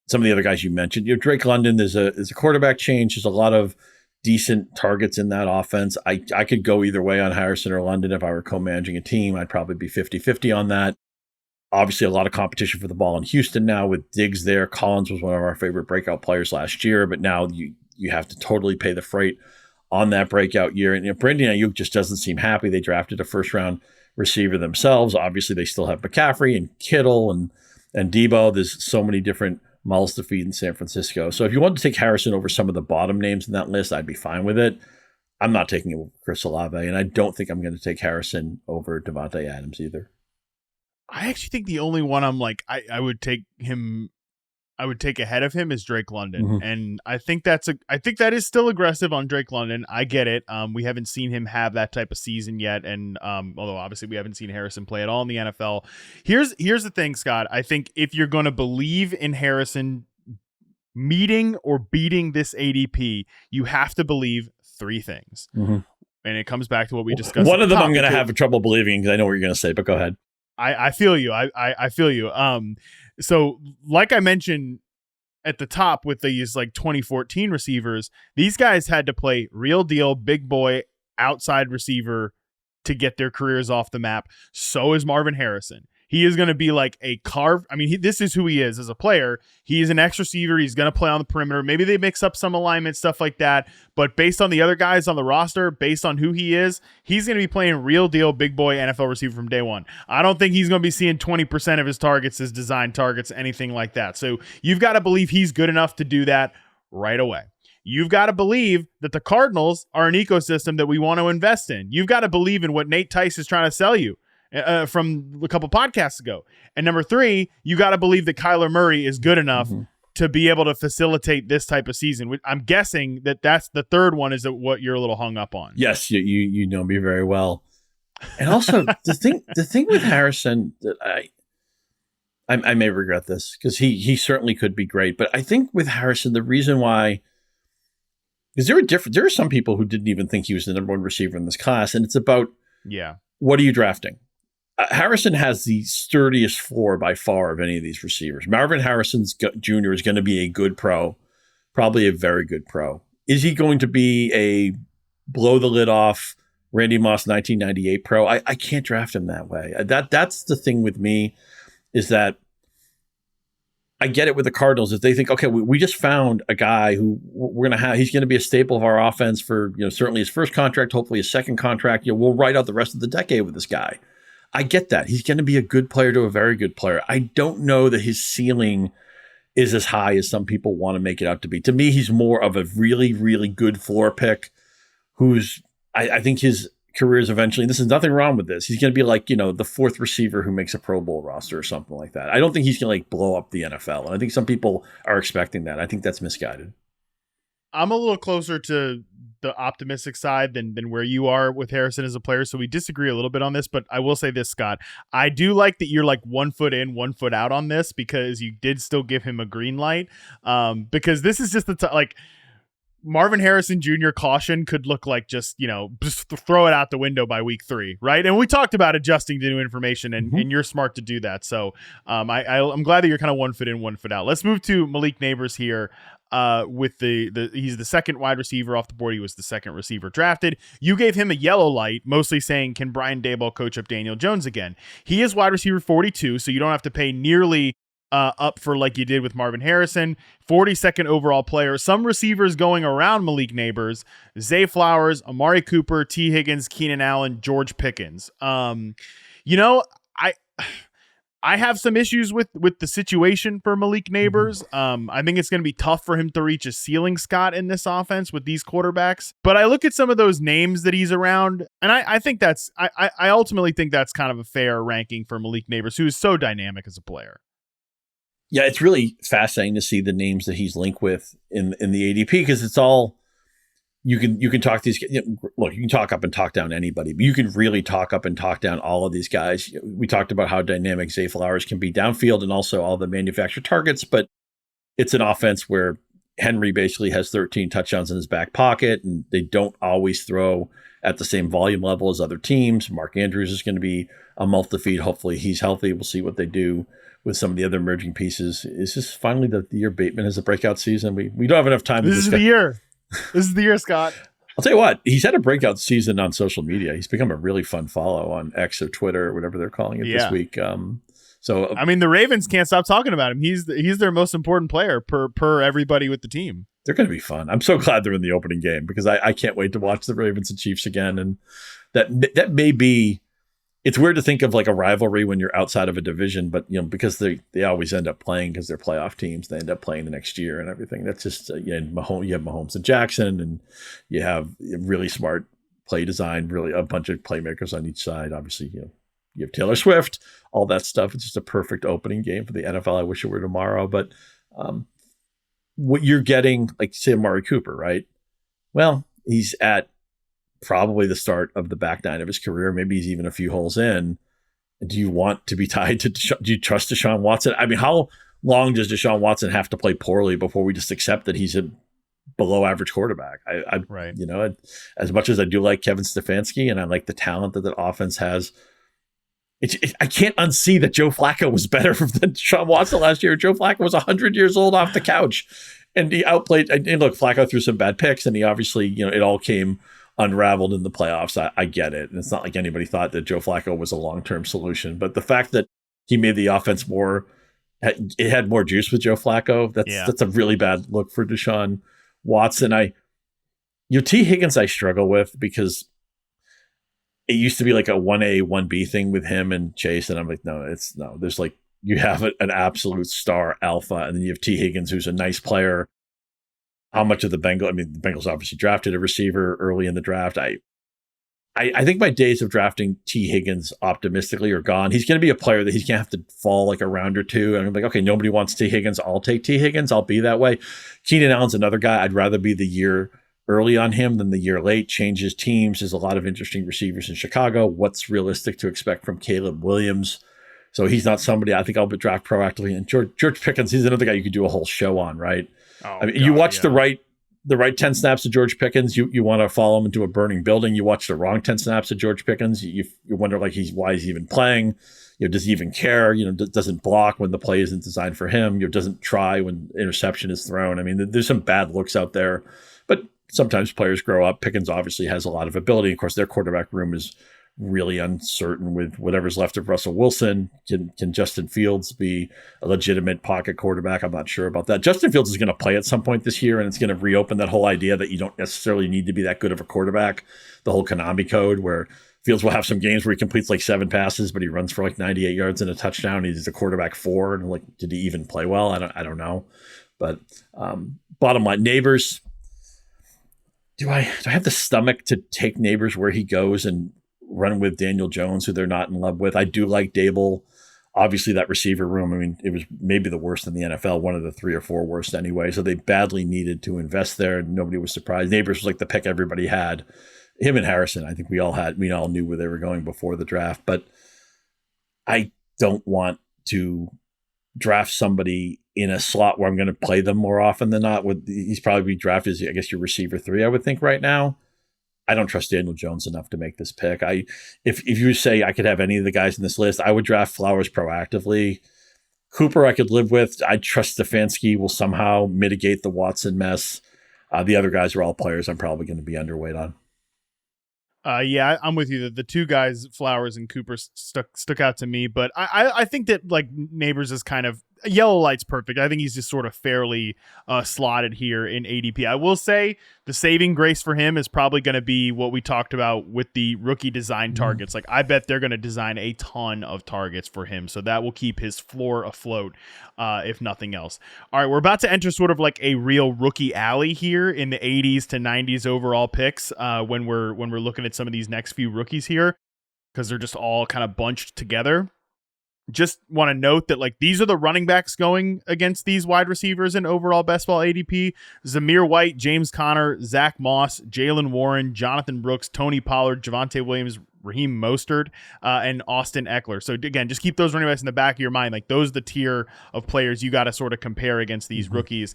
Some of the other guys you mentioned, Drake London, there's a quarterback change. There's a lot of decent targets in that offense. I could go either way on Harrison or London. If I were co-managing a team, I'd probably be 50-50 on that. Obviously, a lot of competition for the ball in Houston now with Diggs there. Collins was one of our favorite breakout players last year, but now you have to totally pay the freight on that breakout year. And Brandon Ayuk just doesn't seem happy. They drafted a first-round receiver themselves. Obviously, they still have McCaffrey and Kittle and Debo. There's so many different mouths to feed in San Francisco. So if you want to take Harrison over some of the bottom names in that list, I'd be fine with it. I'm not taking it over Chris Olave, and I don't think I'm going to take Harrison over Devontae Adams either. I actually think the only one I'm like, I would take him, I would take ahead of him is Drake London. Mm-hmm. And I think that is still aggressive on Drake London. I get it. We haven't seen him have that type of season yet. And although obviously we haven't seen Harrison play at all in the NFL. Here's the thing, Scott. I think if you're going to believe in Harrison meeting or beating this ADP, you have to believe 3 things. Mm-hmm. And it comes back to what we discussed. One of them I'm going to have trouble believing because I know what you're going to say, but go ahead. I feel you. I feel you. So like I mentioned at the top with these like 2014 receivers, these guys had to play real deal, big boy, outside receiver to get their careers off the map. So is Marvin Harrison. He is going to be like a carve. I mean, this is who he is as a player. He is an X receiver. He's going to play on the perimeter. Maybe they mix up some alignment, stuff like that. But based on the other guys on the roster, based on who he is, he's going to be playing real deal, big boy NFL receiver from day one. I don't think he's going to be seeing 20% of his targets as design targets, anything like that. So you've got to believe he's good enough to do that right away. You've got to believe that the Cardinals are an ecosystem that we want to invest in. You've got to believe in what Nate Tice is trying to sell you. From a couple podcasts ago. And number 3, you got to believe that Kyler Murray is good enough to be able to facilitate this type of season. I'm guessing that that's the third one is what you're a little hung up on. Yes, you know me very well. And also the thing with Harrison that I may regret this because he certainly could be great, but I think with Harrison the reason why is there are some people who didn't even think he was the number 1 receiver in this class, and it's about what are you drafting? Harrison has the sturdiest floor by far of any of these receivers. Marvin Harrison Jr. is going to be a good pro, probably a very good pro. Is he going to be a blow the lid off Randy Moss 1998 pro? I can't draft him that way. That's the thing with me is that I get it with the Cardinals if they think, okay, we just found a guy who he's going to be a staple of our offense for, certainly his first contract, hopefully his second contract. We'll ride out the rest of the decade with this guy. I get that. He's going to be a good player to a very good player. I don't know that his ceiling is as high as some people want to make it out to be. To me, he's more of a really, really good floor pick who's, I think his career is eventually, and this is nothing wrong with this, he's going to be like, the 4th receiver who makes a Pro Bowl roster or something like that. I don't think he's going to blow up the NFL. And I think some people are expecting that. I think that's misguided. I'm a little closer to the optimistic side than where you are with Harrison as a player. So we disagree a little bit on this, but I will say this, Scott, I do like that you're like 1 foot in, 1 foot out on this because you did still give him a green light. Because this is just like Marvin Harrison Jr. caution could look like just throw it out the window by week 3. Right. And we talked about adjusting to new information and you're smart to do that. So I'm glad that you're kind of 1 foot in, 1 foot out. Let's move to Malik Nabers here. With he's the second wide receiver off the board. He was the second receiver drafted. You gave him a yellow light, mostly saying, can Brian Daboll coach up Daniel Jones again? He is wide receiver 42, so you don't have to pay nearly up for like you did with Marvin Harrison. 42nd overall player. Some receivers going around Malik Nabers: Zay Flowers, Amari Cooper, T. Higgins, Keenan Allen, George Pickens. I have some issues with the situation for Malik Nabers. I think it's going to be tough for him to reach a ceiling, Scott, in this offense with these quarterbacks. But I look at some of those names that he's around, and I think I ultimately think that's kind of a fair ranking for Malik Nabers, who is so dynamic as a player. Yeah, it's really fascinating to see the names that he's linked with in the ADP because it's all you can talk these. Look, you can talk up and talk down anybody, but you can really talk up and talk down all of these guys. We talked about how dynamic Zay Flowers can be downfield and also all the manufactured targets, but it's an offense where Henry basically has 13 touchdowns in his back pocket, and they don't always throw at the same volume level as other teams. Mark Andrews is going to be a multi-feed. Hopefully he's healthy. We'll see what they do with some of the other emerging pieces. Is this finally the year Bateman has a breakout season? We don't have enough time. This is the year. This is the year, Scott. I'll tell you what, he's had a breakout season on social media. He's become a really fun follow on X or Twitter or whatever they're calling it this week. So I mean, the Ravens can't stop talking about him. He's their most important player per everybody with the team. They're going to be fun. I'm so glad they're in the opening game because I can't wait to watch the Ravens and Chiefs again. And that may be. It's weird to think of like a rivalry when you're outside of a division, but because they always end up playing because they're playoff teams. They end up playing the next year and everything. That's just you have Mahomes and Jackson, and you have really smart play design, really a bunch of playmakers on each side. Obviously, you have Taylor Swift, all that stuff. It's just a perfect opening game for the NFL. I wish it were tomorrow, but what you're getting, like say Amari Cooper, right? Well, he's at probably the start of the back nine of his career. Maybe he's even a few holes in. Do you want to be tied to, do you trust Deshaun Watson? I mean, how long does Deshaun Watson have to play poorly before we just accept that he's a below average quarterback? Right. As much as I do like Kevin Stefanski and I like the talent that offense has, I can't unsee that Joe Flacco was better than Deshaun Watson last year. Joe Flacco was 100 years old off the couch, and he outplayed. And look, Flacco threw some bad picks, and he obviously, it all came unraveled in the playoffs. I get it, and it's not like anybody thought that Joe Flacco was a long-term solution. But the fact that he made the offense it had more juice with Joe Flacco. That's a really bad look for Deshaun Watson. T. Higgins I struggle with because it used to be like a 1A, 1B thing with him and Chase. And I'm like, there's like, you have an absolute star alpha, and then you have T. Higgins, who's a nice player. How much of the Bengals obviously drafted a receiver early in the draft. I think my days of drafting T. Higgins optimistically are gone. He's going to be a player that he's going to have to fall like a round or two. And I'm like, okay, nobody wants T. Higgins. I'll take T. Higgins. I'll be that way. Keenan Allen's another guy. I'd rather be the year early on him than the year late. Changes teams. There's a lot of interesting receivers in Chicago. What's realistic to expect from Caleb Williams? So he's not somebody I think I'll draft proactively. And George Pickens, he's another guy you could do a whole show on, right? You watch the right 10 snaps of George Pickens, you want to follow him into a burning building. You watch the wrong 10 snaps of George Pickens, you wonder why he's even playing. Does he even care? Doesn't block when the play isn't designed for him. Doesn't try when interception is thrown. There's some bad looks out there, but sometimes players grow up. Pickens obviously has a lot of ability. Of course, their quarterback room is really uncertain with whatever's left of Russell Wilson. Can Justin Fields be a legitimate pocket quarterback? I'm not sure about that. Justin Fields is going to play at some point this year, and it's going to reopen that whole idea that you don't necessarily need to be that good of a quarterback. The whole Konami code where Fields will have some games where he completes like 7 passes, but he runs for like 98 yards and a touchdown. He's a quarterback 4, and like, did he even play well? I don't know. But bottom line, Nabers. Do I have the stomach to take Nabers where he goes and run with Daniel Jones, who they're not in love with? I do like Dable. Obviously, that receiver room, it was maybe the worst in the NFL, one of the 3 or 4 worst anyway. So they badly needed to invest there. Nobody was surprised. Nabers was like the pick everybody had. Him and Harrison, I think we all knew where they were going before the draft. But I don't want to draft somebody in a slot where I'm going to play them more often than not. He's probably drafted as, I guess, your receiver 3, I would think right now. I don't trust Daniel Jones enough to make this pick. If you say I could have any of the guys in this list, I would draft Flowers proactively. Cooper I could live with. I trust Stefanski will somehow mitigate the Watson mess. The other guys are all players I'm probably going to be underweight on. Yeah, I'm with you. The 2 guys, Flowers and Cooper, stuck out to me, but I think that like Nabers is kind of yellow light's perfect. I think he's just sort of fairly slotted here in ADP. I will say the saving grace for him is probably going to be what we talked about with the rookie design targets. Like I bet they're going to design a ton of targets for him, so that will keep his floor afloat, if nothing else. All right, we're about to enter sort of like a real rookie alley here in the 80s to 90s overall picks when we're looking at some of these next few rookies here, because they're just all kind of bunched together. Just want to note that like these are the running backs going against these wide receivers in overall best ball ADP. Zamir White, James Conner, Zach Moss, Jalen Warren, Jonathan Brooks, Tony Pollard, Javonte Williams, Raheem Mostert, and Austin Eckler. So again, just keep those running backs in the back of your mind. Like those are the tier of players you got to sort of compare against these rookies.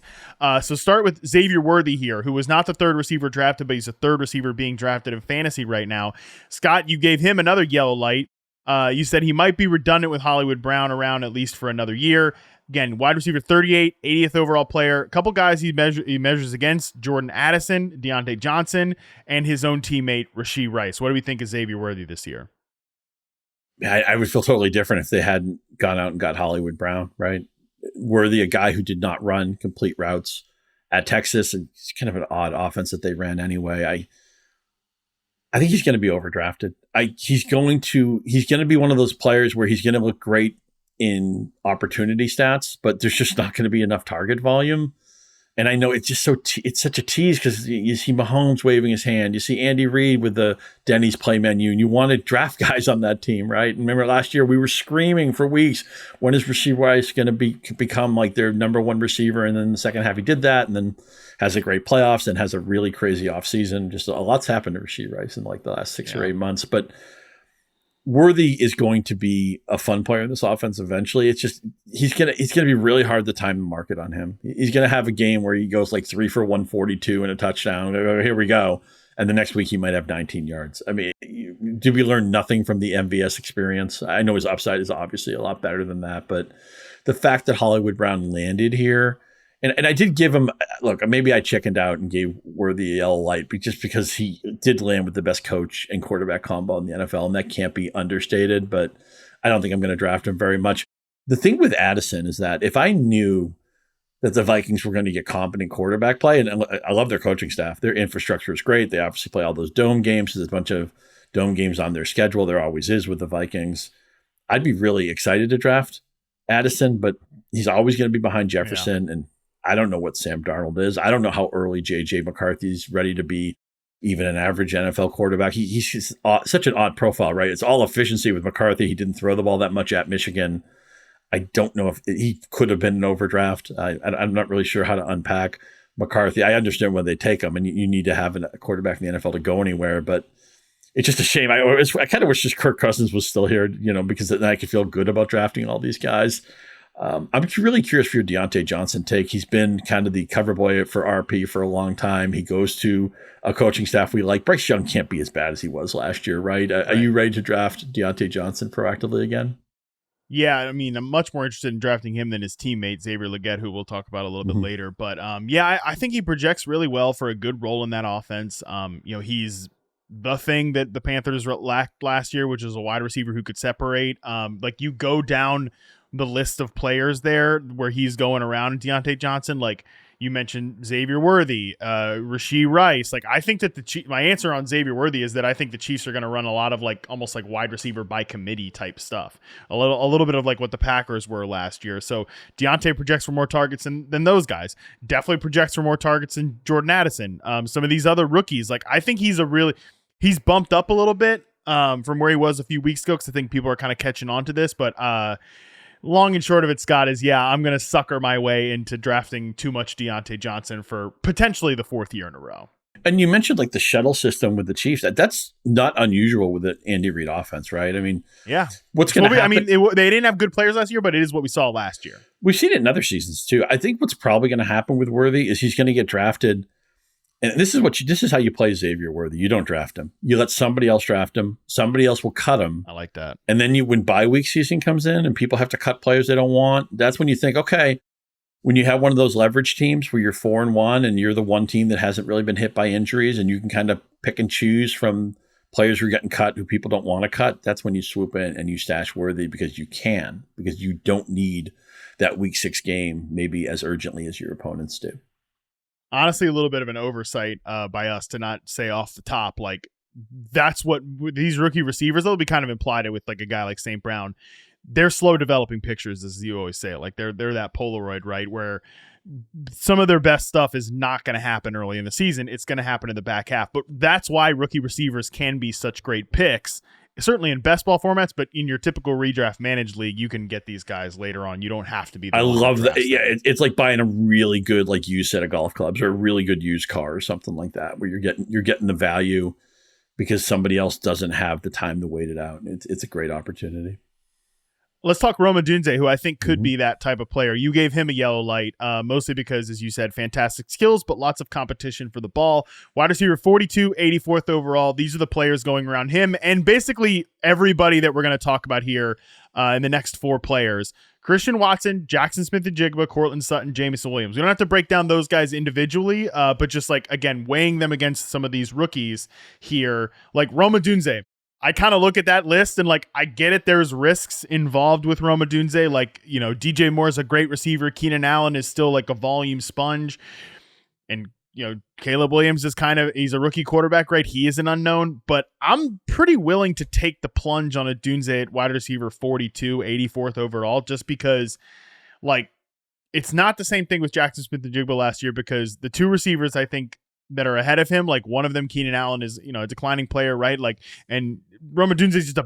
So start with Xavier Worthy here, who was not the 3rd receiver drafted, but he's the 3rd receiver being drafted in fantasy right now. Scott, you gave him another yellow light. You said he might be redundant with Hollywood Brown around at least for another year. Again, wide receiver 38, 80th overall player. A couple guys he measures against: Jordan Addison, Deontay Johnson, and his own teammate Rashee Rice. What do we think of Xavier Worthy this year? I would feel totally different if they hadn't gone out and got Hollywood Brown, right? Worthy, a guy who did not run complete routes at Texas, and it's kind of an odd offense that they ran anyway. I think he's going to be overdrafted. He's going to be one of those players where he's going to look great in opportunity stats, but there's just not going to be enough target volume. And I know it's just it's such a tease because you see Mahomes waving his hand. You see Andy Reid with the Denny's play menu, and you want to draft guys on that team, right? And remember last year we were screaming for weeks, when is Rashee Rice going to become like their number 1 receiver? And then the second half he did that, and then has a great playoffs and has a really crazy offseason. Just a lot's happened to Rashee Rice in like the last 6 or 8 months. But Worthy is going to be a fun player in this offense eventually. It's just he's gonna be really hard to time the market on him. He's gonna have a game where he goes like 3 for 142 and a touchdown. Here we go. and the next week he might have 19 yards. I mean, did we learn nothing from the MVS experience? I know his upside is obviously a lot better than that, but the fact that Hollywood Brown landed here, and I did give him, look, maybe I chickened out and gave Worthy a light, but just because he did land with the best coach and quarterback combo in the NFL, and that can't be understated, but I don't think I'm going to draft him very much. The thing with Addison is that if I knew that the Vikings were going to get competent quarterback play, and I love their coaching staff, their infrastructure is great. They obviously play all those dome games. There's a bunch of dome games on their schedule. There always is with the Vikings. I'd be really excited to draft Addison, but he's always going to be behind Jefferson. Yeah. And I don't know what Sam Darnold is. I don't know how early J.J. McCarthy's ready to be even an average NFL quarterback. He's such an odd profile, right? It's all efficiency with McCarthy. He didn't throw the ball that much at Michigan. I don't know if he could have been an overdraft. I'm not really sure how to unpack McCarthy. I understand when they take him, and you need to have a quarterback in the NFL to go anywhere, but it's just a shame. I kind of wish just Kirk Cousins was still here, because then I could feel good about drafting all these guys. I'm really curious for your Deontay Johnson take. He's been kind of the cover boy for RP for a long time. He goes to a coaching staff we like. Bryce Young can't be as bad as he was last year, right? Are you ready to draft Deontay Johnson proactively again? Yeah, I mean, I'm much more interested in drafting him than his teammate, Xavier Legette, who we'll talk about a little bit later. But I think he projects really well for a good role in that offense. He's the thing that the Panthers lacked last year, which is a wide receiver who could separate. Like you go down the list of players there where he's going around, Deontay Johnson, like you mentioned Xavier Worthy, Rashee Rice. Like I think that my answer on Xavier Worthy is that I think the Chiefs are going to run a lot of almost like wide receiver by committee type stuff. A little bit of like what the Packers were last year. So Deontay projects for more targets than those guys. Definitely projects for more targets than Jordan Addison. Some of these other rookies, like I think he's bumped up a little bit from where he was a few weeks ago, because I think people are kind of catching on to this, but long and short of it, Scott, is I'm going to sucker my way into drafting too much Deontay Johnson for potentially the fourth year in a row. And you mentioned like the shuttle system with the Chiefs. That's not unusual with the Andy Reid offense, right? I mean, yeah. What's going to happen? I mean, they didn't have good players last year, but it is what we saw last year. We've seen it in other seasons too. I think what's probably going to happen with Worthy is he's going to get drafted. And this is how you play Xavier Worthy. You don't draft him. You let somebody else draft him. Somebody else will cut him. I like that. And then when bye week season comes in and people have to cut players they don't want, that's when you think, okay, when you have one of those leverage teams where you're 4-1 and you're the one team that hasn't really been hit by injuries and you can kind of pick and choose from players who are getting cut who people don't want to cut, that's when you swoop in and you stash Worthy because you don't need that week 6 game maybe as urgently as your opponents do. Honestly, a little bit of an oversight by us to not say off the top, like that's what these rookie receivers, they'll be kind of implied with like a guy like St. Brown. They're slow developing pictures, as you always say. Like they're that Polaroid, right? Where some of their best stuff is not going to happen early in the season. It's going to happen in the back half. But that's why rookie receivers can be such great picks. Certainly in best ball formats, but in your typical redraft managed league, you can get these guys later on. You don't have to be. I love that. Yeah, it's like buying a really good, like used set of golf clubs or a really good used car or something like that, where you're getting the value because somebody else doesn't have the time to wait it out. It's a great opportunity. Let's talk Rome Odunze, who I think could be that type of player. You gave him a yellow light, mostly because, as you said, fantastic skills, but lots of competition for the ball. Wide receiver 42, 84th overall. These are the players going around him, and basically everybody that we're going to talk about here in the next 4 players. Christian Watson, Jackson Smith-Njigba, Cortland Sutton, Jamison Williams. We don't have to break down those guys individually, but just like, again, weighing them against some of these rookies here, like Rome Odunze. I kind of look at that list and like, I get it. There's risks involved with Rome Odunze. Like, DJ Moore is a great receiver. Keenan Allen is still like a volume sponge. And, Caleb Williams is he's a rookie quarterback, right? He is an unknown, but I'm pretty willing to take the plunge on Odunze at wide receiver 42, 84th overall, just because like, it's not the same thing with Jackson Smith-Njigba last year, because the 2 receivers, I think, that are ahead of him, like one of them, Keenan Allen, is a declining player, right? Like, and Rome Odunze is just a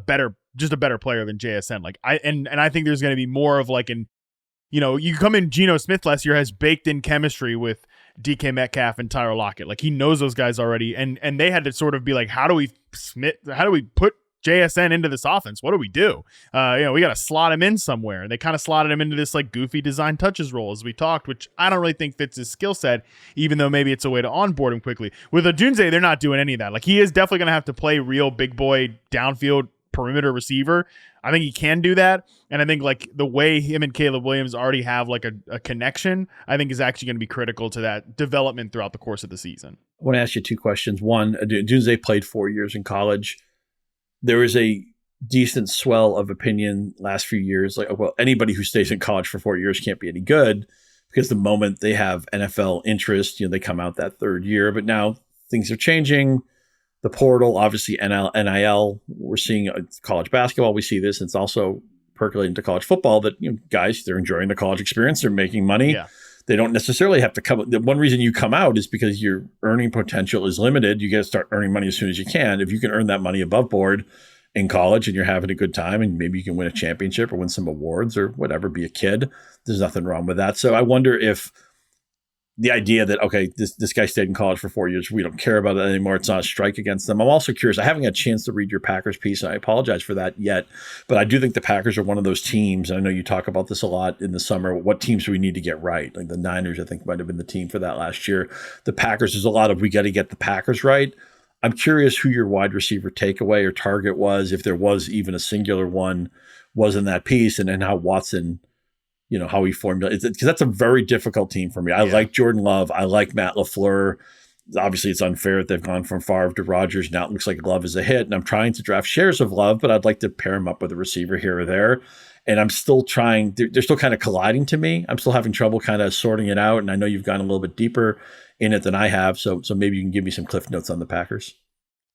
better player than JSN. Like I think there's going to be more of like you come in. Geno Smith last year has baked in chemistry with DK Metcalf and Tyler Lockett. Like he knows those guys already, and they had to sort of be like, how do we put JSN into this offense. What do we do? We got to slot him in somewhere. And they kind of slotted him into this like goofy design touches role as we talked, which I don't really think fits his skill set, even though maybe it's a way to onboard him quickly. With Odunze, they're not doing any of that. Like, he is definitely going to have to play real big boy downfield perimeter receiver. I think he can do that. And I think like the way him and Caleb Williams already have like a connection, I think is actually going to be critical to that development throughout the course of the season. I want to ask you two questions. One, Odunze played 4 years in college. There is a decent swell of opinion last few years. Like, well, anybody who stays in college for 4 years can't be any good, because the moment they have NFL interest, they come out that third year. But now things are changing. The portal, obviously NIL, we're seeing college basketball. We see this. And it's also percolating to college football that, guys, they're enjoying the college experience. They're making money. Yeah. They don't necessarily have to come. The one reason you come out is because your earning potential is limited. You got to start earning money as soon as you can. If you can earn that money above board in college and you're having a good time and maybe you can win a championship or win some awards or whatever, be a kid, there's nothing wrong with that. So I wonder if the idea that, okay, this guy stayed in college for 4 years, we don't care about it anymore, it's not a strike against them. I'm also curious. I haven't had a chance to read your Packers piece, and I apologize for that yet, but I do think the Packers are one of those teams, and I know you talk about this a lot in the summer, what teams do we need to get right? Like the Niners, I think, might have been the team for that last year. The Packers, there's a lot of, we got to get the Packers right. I'm curious who your wide receiver takeaway or target was, if there was even a singular one, was in that piece, and then how Watson, how he formulated it, because that's a very difficult team for me. I like Jordan Love. I like Matt LaFleur. Obviously, it's unfair that they've gone from Favre to Rodgers. Now it looks like Love is a hit, and I'm trying to draft shares of Love, but I'd like to pair him up with a receiver here or there. And I'm still trying. They're still kind of colliding to me. I'm still having trouble kind of sorting it out, and I know you've gone a little bit deeper in it than I have, so maybe you can give me some cliff notes on the Packers.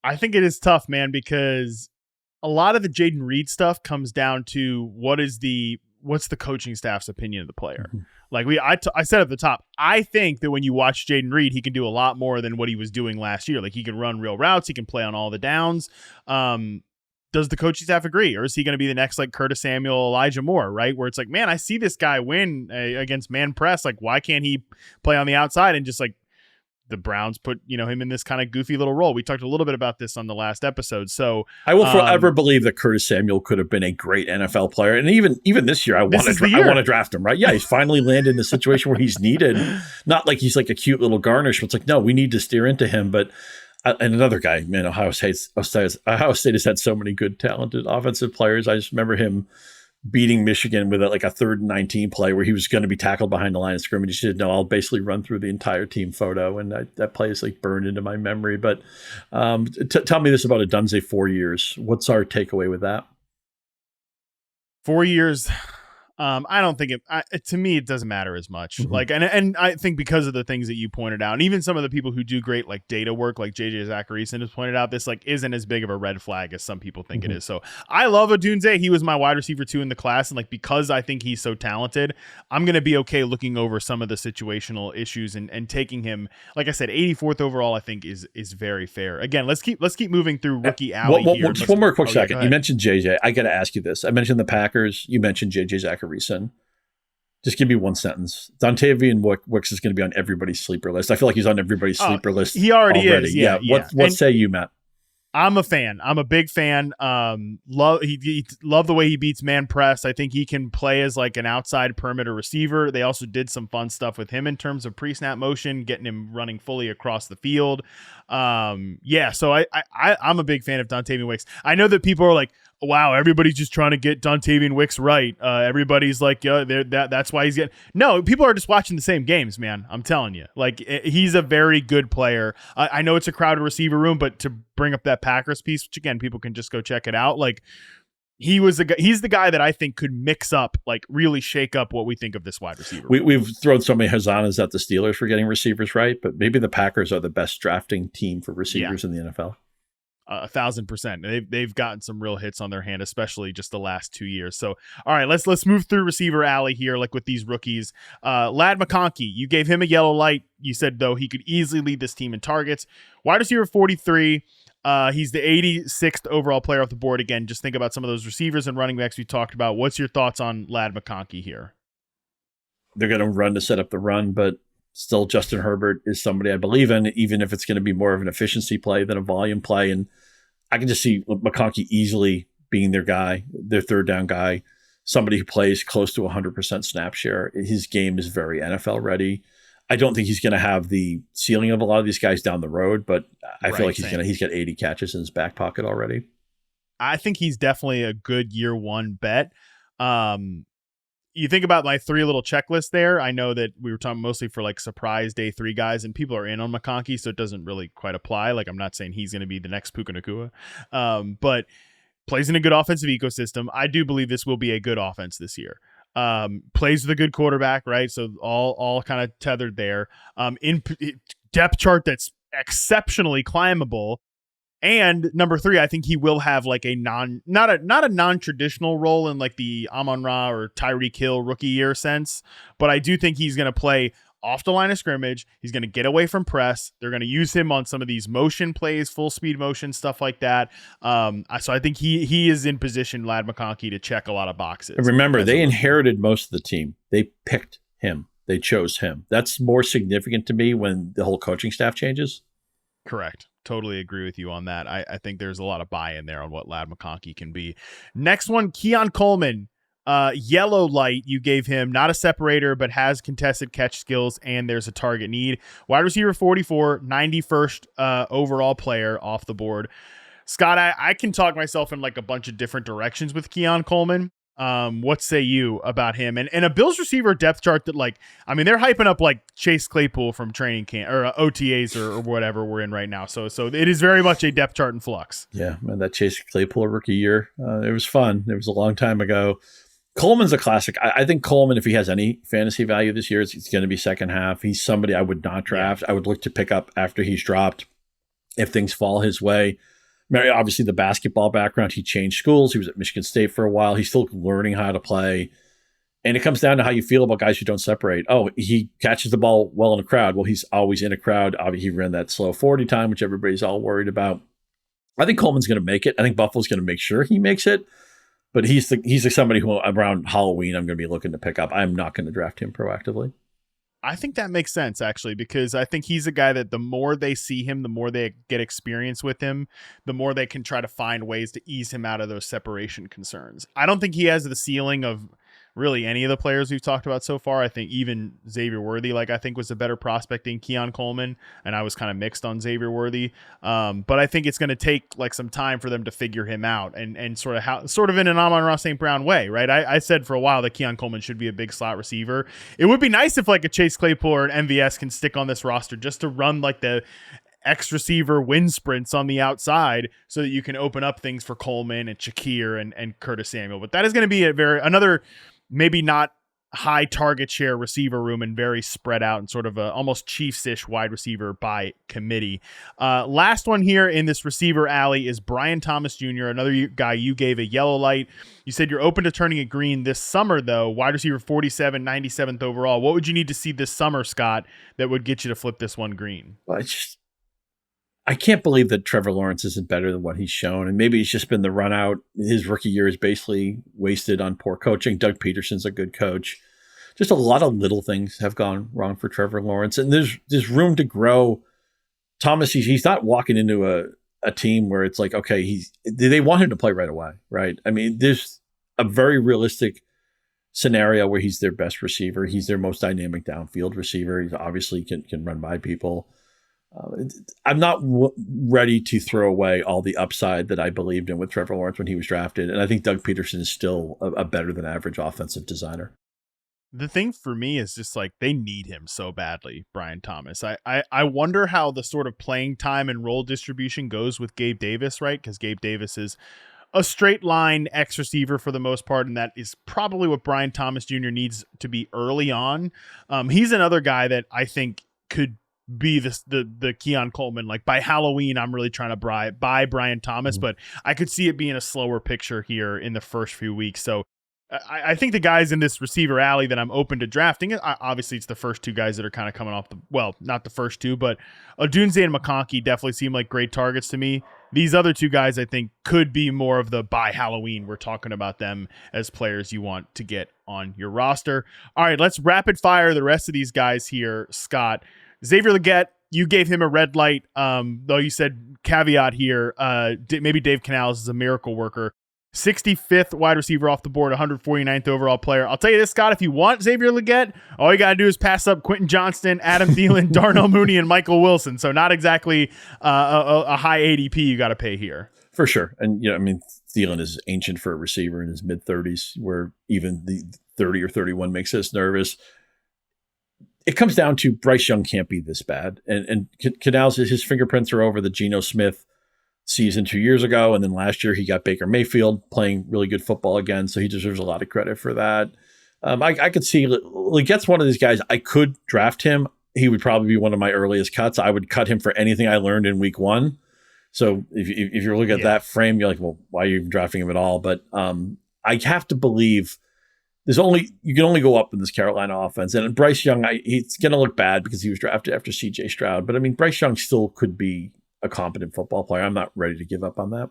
I think it is tough, man, because a lot of the Jaden Reed stuff comes down to what's the coaching staff's opinion of the player. Mm-hmm. Like I said at the top, I think that when you watch Jaden Reed, he can do a lot more than what he was doing last year. Like, he can run real routes. He can play on all the downs. Does the coaching staff agree? Or is he going to be the next like Curtis Samuel, Elijah Moore, right? Where it's like, man, I see this guy win against man press. Like, why can't he play on the outside? And just like the Browns put, him in this kind of goofy little role. We talked a little bit about this on the last episode. So I will forever believe that Curtis Samuel could have been a great NFL player. And even this year, I want to draft him, right? Yeah, he's finally landed in the situation where he's needed. Not like he's like a cute little garnish, but it's like, no, we need to steer into him. But and another guy, man, Ohio State has had so many good, talented offensive players. I just remember him beating Michigan with a 3rd and 19 play where he was going to be tackled behind the line of scrimmage. He said, no, I'll basically run through the entire team photo. And that play is like burned into my memory. But tell me this about Odunze, 4 years. What's our takeaway with that? 4 years. I don't think to me, it doesn't matter as much. Mm-hmm. Like, and I think because of the things that you pointed out, and even some of the people who do great like data work, like JJ Zacharyson has pointed out, this like isn't as big of a red flag as some people think it is. So I love Odunze. He was my wide receiver 2 in the class, and like because I think he's so talented, I'm gonna be okay looking over some of the situational issues and taking him. Like I said, 84th overall, I think is very fair. Again, let's keep moving through rookie alley here. Just one more quick second. You mentioned JJ. I got to ask you this. I mentioned the Packers. You mentioned JJ Zacharyson. Just give me one sentence. Dontavian Wicks is going to be on every's sleeper list. I feel like he's on everybody's sleeper list. He already is. Yeah. What say you, Matt? I'm a fan. I'm a big fan. Love the way he beats man press. I think he can play as like an outside perimeter receiver. They also did some fun stuff with him in terms of pre-snap motion, getting him running fully across the field. So I'm a big fan of Dontavian Wicks. I know that people are like, wow, everybody's just trying to get Dontavian Wicks right. Everybody's like, yeah, that's why he's getting. No, people are just watching the same games, man. I'm telling you, like he's a very good player. I know it's a crowded receiver room, but to bring up that Packers piece, which again, people can just go check it out. Like he's the guy that I think could mix up, like really shake up what we think of this wide receiver. We've thrown so many hosannas at the Steelers for getting receivers right, but maybe the Packers are the best drafting team for receivers in the NFL. 1,000%. They've gotten some real hits on their hand, especially just the last 2 years. So, all right, let's move through receiver alley here, like with these rookies. Lad McConkey, you gave him a yellow light. You said though he could easily lead this team in targets. Wide receiver 43. He's the 86th overall player off the board. Again, just think about some of those receivers and running backs we talked about. What's your thoughts on Lad McConkey here? They're going to run to set up the run, but still, Justin Herbert is somebody I believe in, even if it's going to be more of an efficiency play than a volume play. And I can just see McConkey easily being their guy, their third down guy, somebody who plays close to 100% snap share. His game is very NFL ready. I don't think he's going to have the ceiling of a lot of these guys down the road, but I feel like he's got 80 catches in his back pocket already. I think he's definitely a good year one bet. You think about my three little checklist there. I know that we were talking mostly for like surprise day 3 guys, and people are in on McConkey, so it doesn't really quite apply. Like, I'm not saying he's going to be the next Puka Nacua, but plays in a good offensive ecosystem. I do believe this will be a good offense this year. Plays with a good quarterback, right? So all kind of tethered there. In depth chart that's exceptionally climbable. And number 3, I think he will have like a not a non-traditional role in like the Amon Ra or Tyreek Hill rookie year sense, but I do think he's going to play off the line of scrimmage. He's going to get away from press. They're going to use him on some of these motion plays, full speed motion, stuff like that. So I think he is in position, Ladd McConkey, to check a lot of boxes. And remember, they inherited most of the team. They picked him. They chose him. That's more significant to me when the whole coaching staff changes. Correct. Totally agree with you on that. I think there's a lot of buy-in there on what Ladd McConkey can be. Next one, Keon Coleman. Yellow light you gave him, not a separator, but has contested catch skills, and there's a target need. Wide receiver 44, 91st overall player off the board. Scott, I can talk myself in like a bunch of different directions with Keon Coleman. What say you about him? And a Bills receiver depth chart that, like, I mean, they're hyping up like Chase Claypool from training camp or OTAs or whatever we're in right now. So it is very much a depth chart in flux. Yeah, man, that Chase Claypool rookie year, it was fun. It was a long time ago. Coleman's a classic. I think Coleman, if he has any fantasy value this year, it's going to be second half. He's somebody I would not draft. Yeah. I would look to pick up after he's dropped if things fall his way. Obviously, the basketball background, he changed schools. He was at Michigan State for a while. He's still learning how to play. And it comes down to how you feel about guys who don't separate. Oh, he catches the ball well in a crowd. Well, he's always in a crowd. Obviously, he ran that slow 40 time, which everybody's all worried about. I think Coleman's going to make it. I think Buffalo's going to make sure he makes it. But he's somebody who around Halloween I'm going to be looking to pick up. I'm not going to draft him proactively. I think that makes sense, actually, because I think he's a guy that the more they see him, the more they get experience with him, the more they can try to find ways to ease him out of those separation concerns. I don't think he has the ceiling of really any of the players we've talked about so far. I think even Xavier Worthy, I think was a better prospect than Keon Coleman, and I was kind of mixed on Xavier Worthy. But I think it's going to take some time for them to figure him out and sort of in an Amon Ra St. Brown way, right? I said for a while that Keon Coleman should be a big slot receiver. It would be nice if a Chase Claypool or an MVS can stick on this roster just to run the X receiver wind sprints on the outside so that you can open up things for Coleman and Shakir and Curtis Samuel. But that is going to be another maybe not high target share receiver room and very spread out and sort of a almost Chiefs-ish wide receiver by committee. Last one here in this receiver alley is Brian Thomas Jr., another guy you gave a yellow light. You said you're open to turning it green this summer, though. Wide receiver 47, 97th overall. What would you need to see this summer, Scott, that would get you to flip this one green? Well, I can't believe that Trevor Lawrence isn't better than what he's shown. And maybe it's just been the run out. His rookie year is basically wasted on poor coaching. Doug Peterson's a good coach. Just a lot of little things have gone wrong for Trevor Lawrence. And there's room to grow. Thomas, he's not walking into a team where it's like, okay, they want him to play right away, right? I mean, there's a very realistic scenario where he's their best receiver. He's their most dynamic downfield receiver. He obviously can run by people. I'm not ready to throw away all the upside that I believed in with Trevor Lawrence when he was drafted. And I think Doug Peterson is still a better than average offensive designer. The thing for me is just they need him so badly, Brian Thomas. I wonder how the sort of playing time and role distribution goes with Gabe Davis, right? Because Gabe Davis is a straight line X receiver for the most part, and that is probably what Brian Thomas Jr. needs to be early on. He's another guy that I think could be the Keon Coleman. By Halloween, I'm really trying to buy Brian Thomas, but I could see it being a slower picture here in the first few weeks. So I think the guys in this receiver alley that I'm open to drafting, obviously it's the first two guys that are kind of coming off not the first two, but Odunze and McConkey definitely seem like great targets to me. These other two guys, I think, could be more of the by Halloween. We're talking about them as players you want to get on your roster. All right, let's rapid fire the rest of these guys here, Scott. Xavier Legette, you gave him a red light, though you said caveat here, maybe Dave Canales is a miracle worker. 65th wide receiver off the board, 149th overall player. I'll tell you this, Scott, if you want Xavier Legette, all you got to do is pass up Quentin Johnston, Adam Thielen, Darnell Mooney, and Michael Wilson. So not exactly a high ADP you got to pay here. For sure. And, Thielen is ancient for a receiver in his mid-30s, where even the 30 or 31 makes us nervous. It comes down to Bryce Young can't be this bad. And Canales, his fingerprints are over the Geno Smith season 2 years ago. And then last year he got Baker Mayfield playing really good football again. So he deserves a lot of credit for that. I could see Legette's one of these guys. I could draft him. He would probably be one of my earliest cuts. I would cut him for anything I learned in week 1. So if you're looking at that frame, you're like, well, why are you even drafting him at all? But I have to believe you can only go up in this Carolina offense. And Bryce Young, he's going to look bad because he was drafted after CJ Stroud. But Bryce Young still could be a competent football player. I'm not ready to give up on that.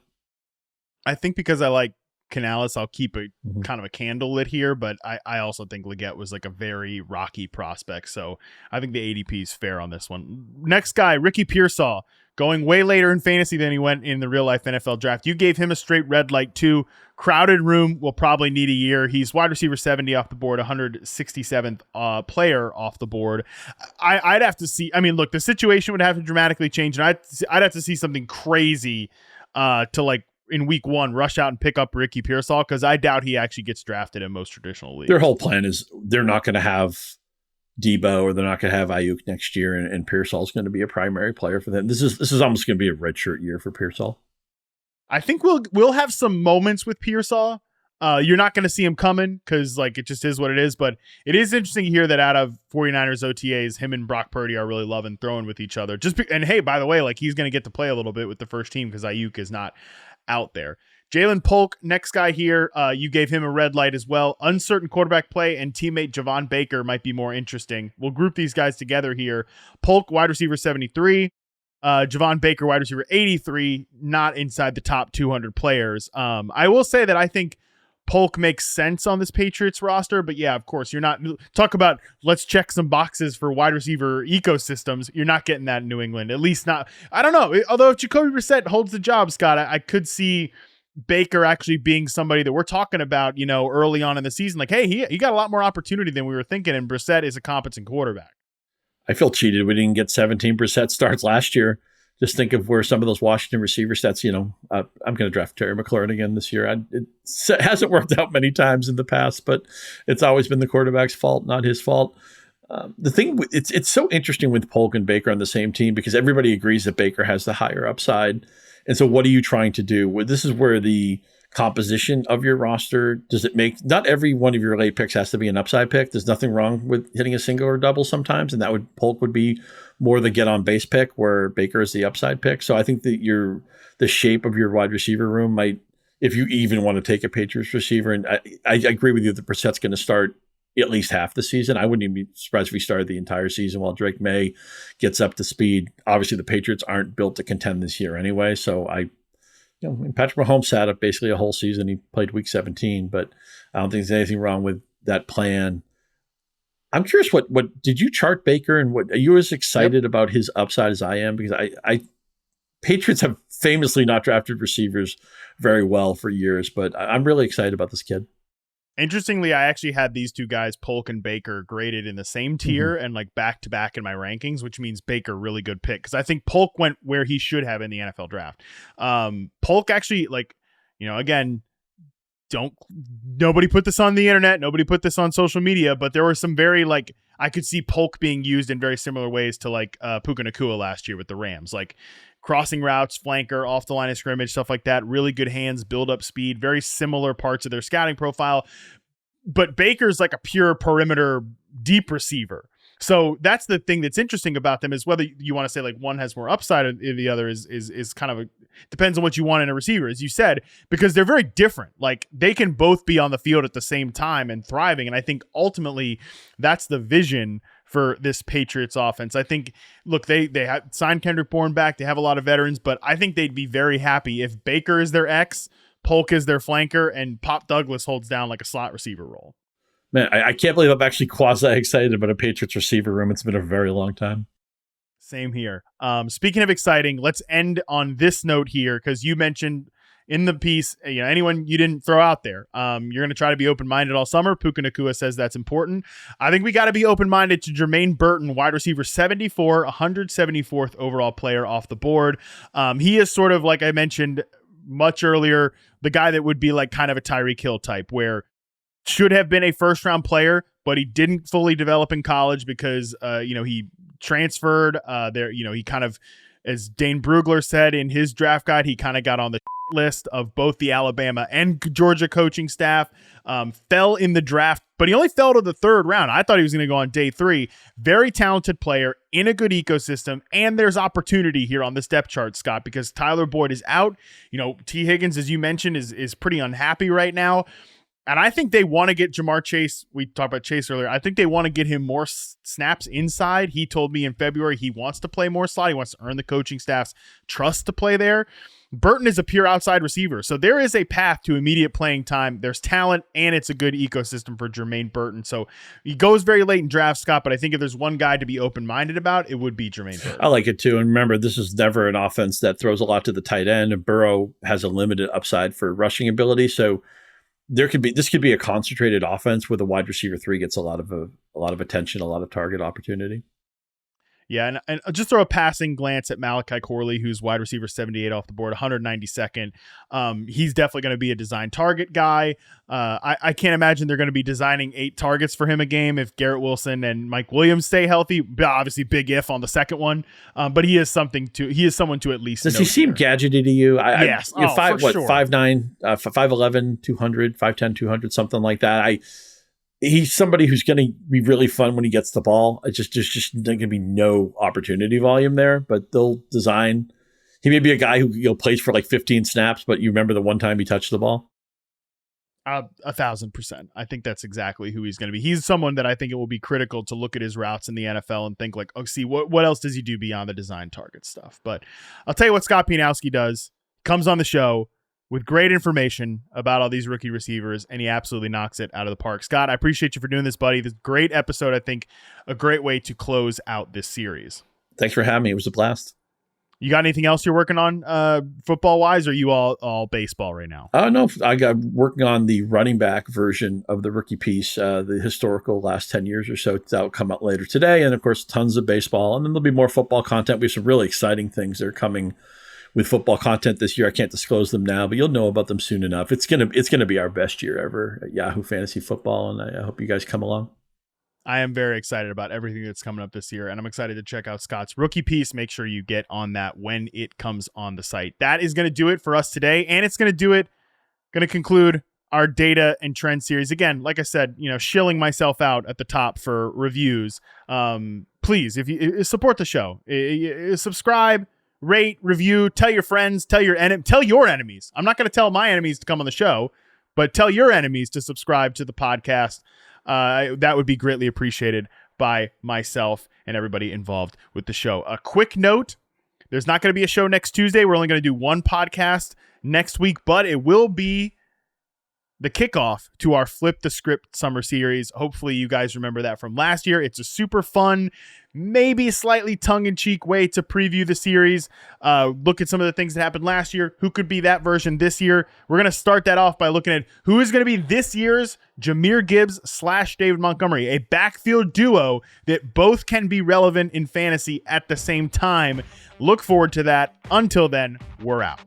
I think because I like Canales, I'll keep a kind of a candle lit here, but I also think Legette was like a very rocky prospect. So I think the ADP is fair on this one. Next guy, Ricky Pearsall, going way later in fantasy than he went in the real life NFL draft. You gave him a straight red light too. Crowded room, will probably need a year. He's wide receiver 70 off the board, 167th player off the board. I'd have to see. Look, the situation would have to dramatically change, and I'd have to see something crazy to like in week 1 rush out and pick up Ricky Pearsall, because I doubt he actually gets drafted in most traditional leagues. Their whole plan is they're not going to have Debo, or they're not going to have Ayuk next year, and Pearsall's going to be a primary player for them. This is almost going to be a redshirt year for Pearsall. I think we'll have some moments with Pearsall. You're not going to see him coming because it just is what it is. But it is interesting to hear that out of 49ers OTAs, him and Brock Purdy are really loving throwing with each other. And hey, by the way, he's going to get to play a little bit with the first team because Ayuk is not out there. Jalen Polk, next guy here, you gave him a red light as well. Uncertain quarterback play, and teammate Javon Baker might be more interesting. We'll group these guys together here. Polk, wide receiver 73. Javon Baker, wide receiver 83, not inside the top 200 players. I will say that I think Polk makes sense on this Patriots roster, but yeah, of course, you're not talk about let's check some boxes for wide receiver ecosystems. You're not getting that in New England, at least not. I don't know. Although if Jacoby Brissett holds the job, Scott, I could see Baker actually being somebody that we're talking about, early on in the season. Like, hey, he got a lot more opportunity than we were thinking, and Brissett is a competent quarterback. I feel cheated. We didn't get 17% starts last year. Just think of where some of those Washington receiver stats, I'm going to draft Terry McLaurin again this year. It hasn't worked out many times in the past, but it's always been the quarterback's fault, not his fault. The thing, it's so interesting with Polk and Baker on the same team because everybody agrees that Baker has the higher upside. And so what are you trying to do? Well, this is where the composition of your roster, does it make, not every one of your late picks has to be an upside pick. There's nothing wrong with hitting a single or double sometimes. And Polk would be more the get on base pick where Baker is the upside pick. So I think that the shape of your wide receiver room might, if you even want to take a Patriots receiver, and I agree with you that Brissett's going to start at least half the season. I wouldn't even be surprised if he started the entire season while Drake May gets up to speed. Obviously the Patriots aren't built to contend this year anyway. So Patrick Mahomes sat up basically a whole season. He played week 17, but I don't think there's anything wrong with that plan. I'm curious, what did you chart Baker, and what are you as excited about his upside as I am? Because I Patriots have famously not drafted receivers very well for years, but I'm really excited about this kid. Interestingly, I actually had these two guys, Polk and Baker, graded in the same tier and back to back in my rankings, which means Baker really good pick because I think Polk went where he should have in the NFL draft. Polk actually, again, nobody put this on the internet, nobody put this on social media, but there were some very I could see Polk being used in very similar ways to Puka Nacua last year with the Rams, crossing routes, flanker, off the line of scrimmage, stuff like that. Really good hands, build up speed, very similar parts of their scouting profile. But Baker's a pure perimeter deep receiver. So that's the thing that's interesting about them is whether you want to say one has more upside and the other is kind of depends on what you want in a receiver, as you said, because they're very different. They can both be on the field at the same time and thriving. And I think ultimately that's the vision for this Patriots offense. I think, look, they have signed Kendrick Bourne back. They have a lot of veterans, but I think they'd be very happy if Baker is their X, Polk is their flanker, and Pop Douglas holds down a slot receiver role. Man, I can't believe I'm actually quasi excited about a Patriots receiver room. It's been a very long time. Same here. Speaking of exciting, let's end on this note here, because you mentioned in the piece, anyone you didn't throw out there. You're going to try to be open-minded all summer. Puka Nacua says that's important. I think we got to be open-minded to Jermaine Burton, wide receiver 74, 174th overall player off the board. He is sort of, like I mentioned much earlier, the guy that would be like kind of a Tyreek Hill type, where should have been a first-round player, but he didn't fully develop in college because, he transferred there. He kind of, as Dane Brugler said in his draft guide, he kind of got on the list of both the Alabama and Georgia coaching staff, fell in the draft, but he only fell to the third round. I thought he was going to go on day 3. Very talented player in a good ecosystem. And there's opportunity here on this depth chart, Scott, because Tyler Boyd is out. T. Higgins, as you mentioned, is pretty unhappy right now. And I think they want to get Jamar Chase. We talked about Chase earlier. I think they want to get him more snaps inside. He told me in February he wants to play more slot. He wants to earn the coaching staff's trust to play there. Burton is a pure outside receiver. So there is a path to immediate playing time. There's talent, and it's a good ecosystem for Jermaine Burton. So he goes very late in draft, Scott, but I think if there's one guy to be open-minded about, it would be Jermaine Burton. I like it too. And remember, this is never an offense that throws a lot to the tight end, and Burrow has a limited upside for rushing ability. So this could be a concentrated offense where the wide receiver 3 gets a lot of attention, a lot of target opportunity. Yeah, and just throw a passing glance at Malachi Corley, who's wide receiver 78 off the board, 192nd. He's definitely going to be a design target guy. I can't imagine they're going to be designing 8 targets for him a game if Garrett Wilson and Mike Williams stay healthy. Obviously, big if on the second one, but he is someone to at least. Does he seem gadgety to you? Yes, for sure. 5'9", 5'11", 200, 5'10", 200, something like that. He's somebody who's going to be really fun when he gets the ball. It's just going to be no opportunity volume there, but they'll design. He may be a guy who plays for like 15 snaps, but you remember the one time he touched the ball? 1,000%. I think that's exactly who he's going to be. He's someone that I think it will be critical to look at his routes in the NFL and think like, oh, see, what else does he do beyond the design target stuff? But I'll tell you what Scott Pianowski does. Comes on the show with great information about all these rookie receivers, and he absolutely knocks it out of the park. Scott, I appreciate you for doing this, buddy. This great episode. I think a great way to close out this series. Thanks for having me. It was a blast. You got anything else you're working on football-wise, or are you all baseball right now? Oh, no. I got working on the running back version of the rookie piece, the historical last 10 years or so. That'll come out later today. And, of course, tons of baseball. And then there'll be more football content. We have some really exciting things that are coming with football content this year. I can't disclose them now, but you'll know about them soon enough. It's gonna be our best year ever at Yahoo Fantasy Football, and I hope you guys come along. I am very excited about everything that's coming up this year, and I'm excited to check out Scott's rookie piece. Make sure you get on that when it comes on the site. That is going to do it for us today, and it's going to conclude our data and trend series. Again, like I said, shilling myself out at the top for reviews. Please, if you support the show, subscribe, rate, review, tell your friends, tell your enemies. I'm not going to tell my enemies to come on the show, but tell your enemies to subscribe to the podcast. That would be greatly appreciated by myself and everybody involved with the show. A quick note, there's not going to be a show next Tuesday. We're only going to do one podcast next week, but it will be the kickoff to our Flip the Script summer series. Hopefully you guys remember that from last year. It's a super fun, maybe slightly tongue-in-cheek way to preview the series. Look at some of the things that happened last year. Who could be that version this year? We're going to start that off by looking at who is going to be this year's Jahmyr Gibbs / David Montgomery, a backfield duo that both can be relevant in fantasy at the same time. Look forward to that. Until then, we're out.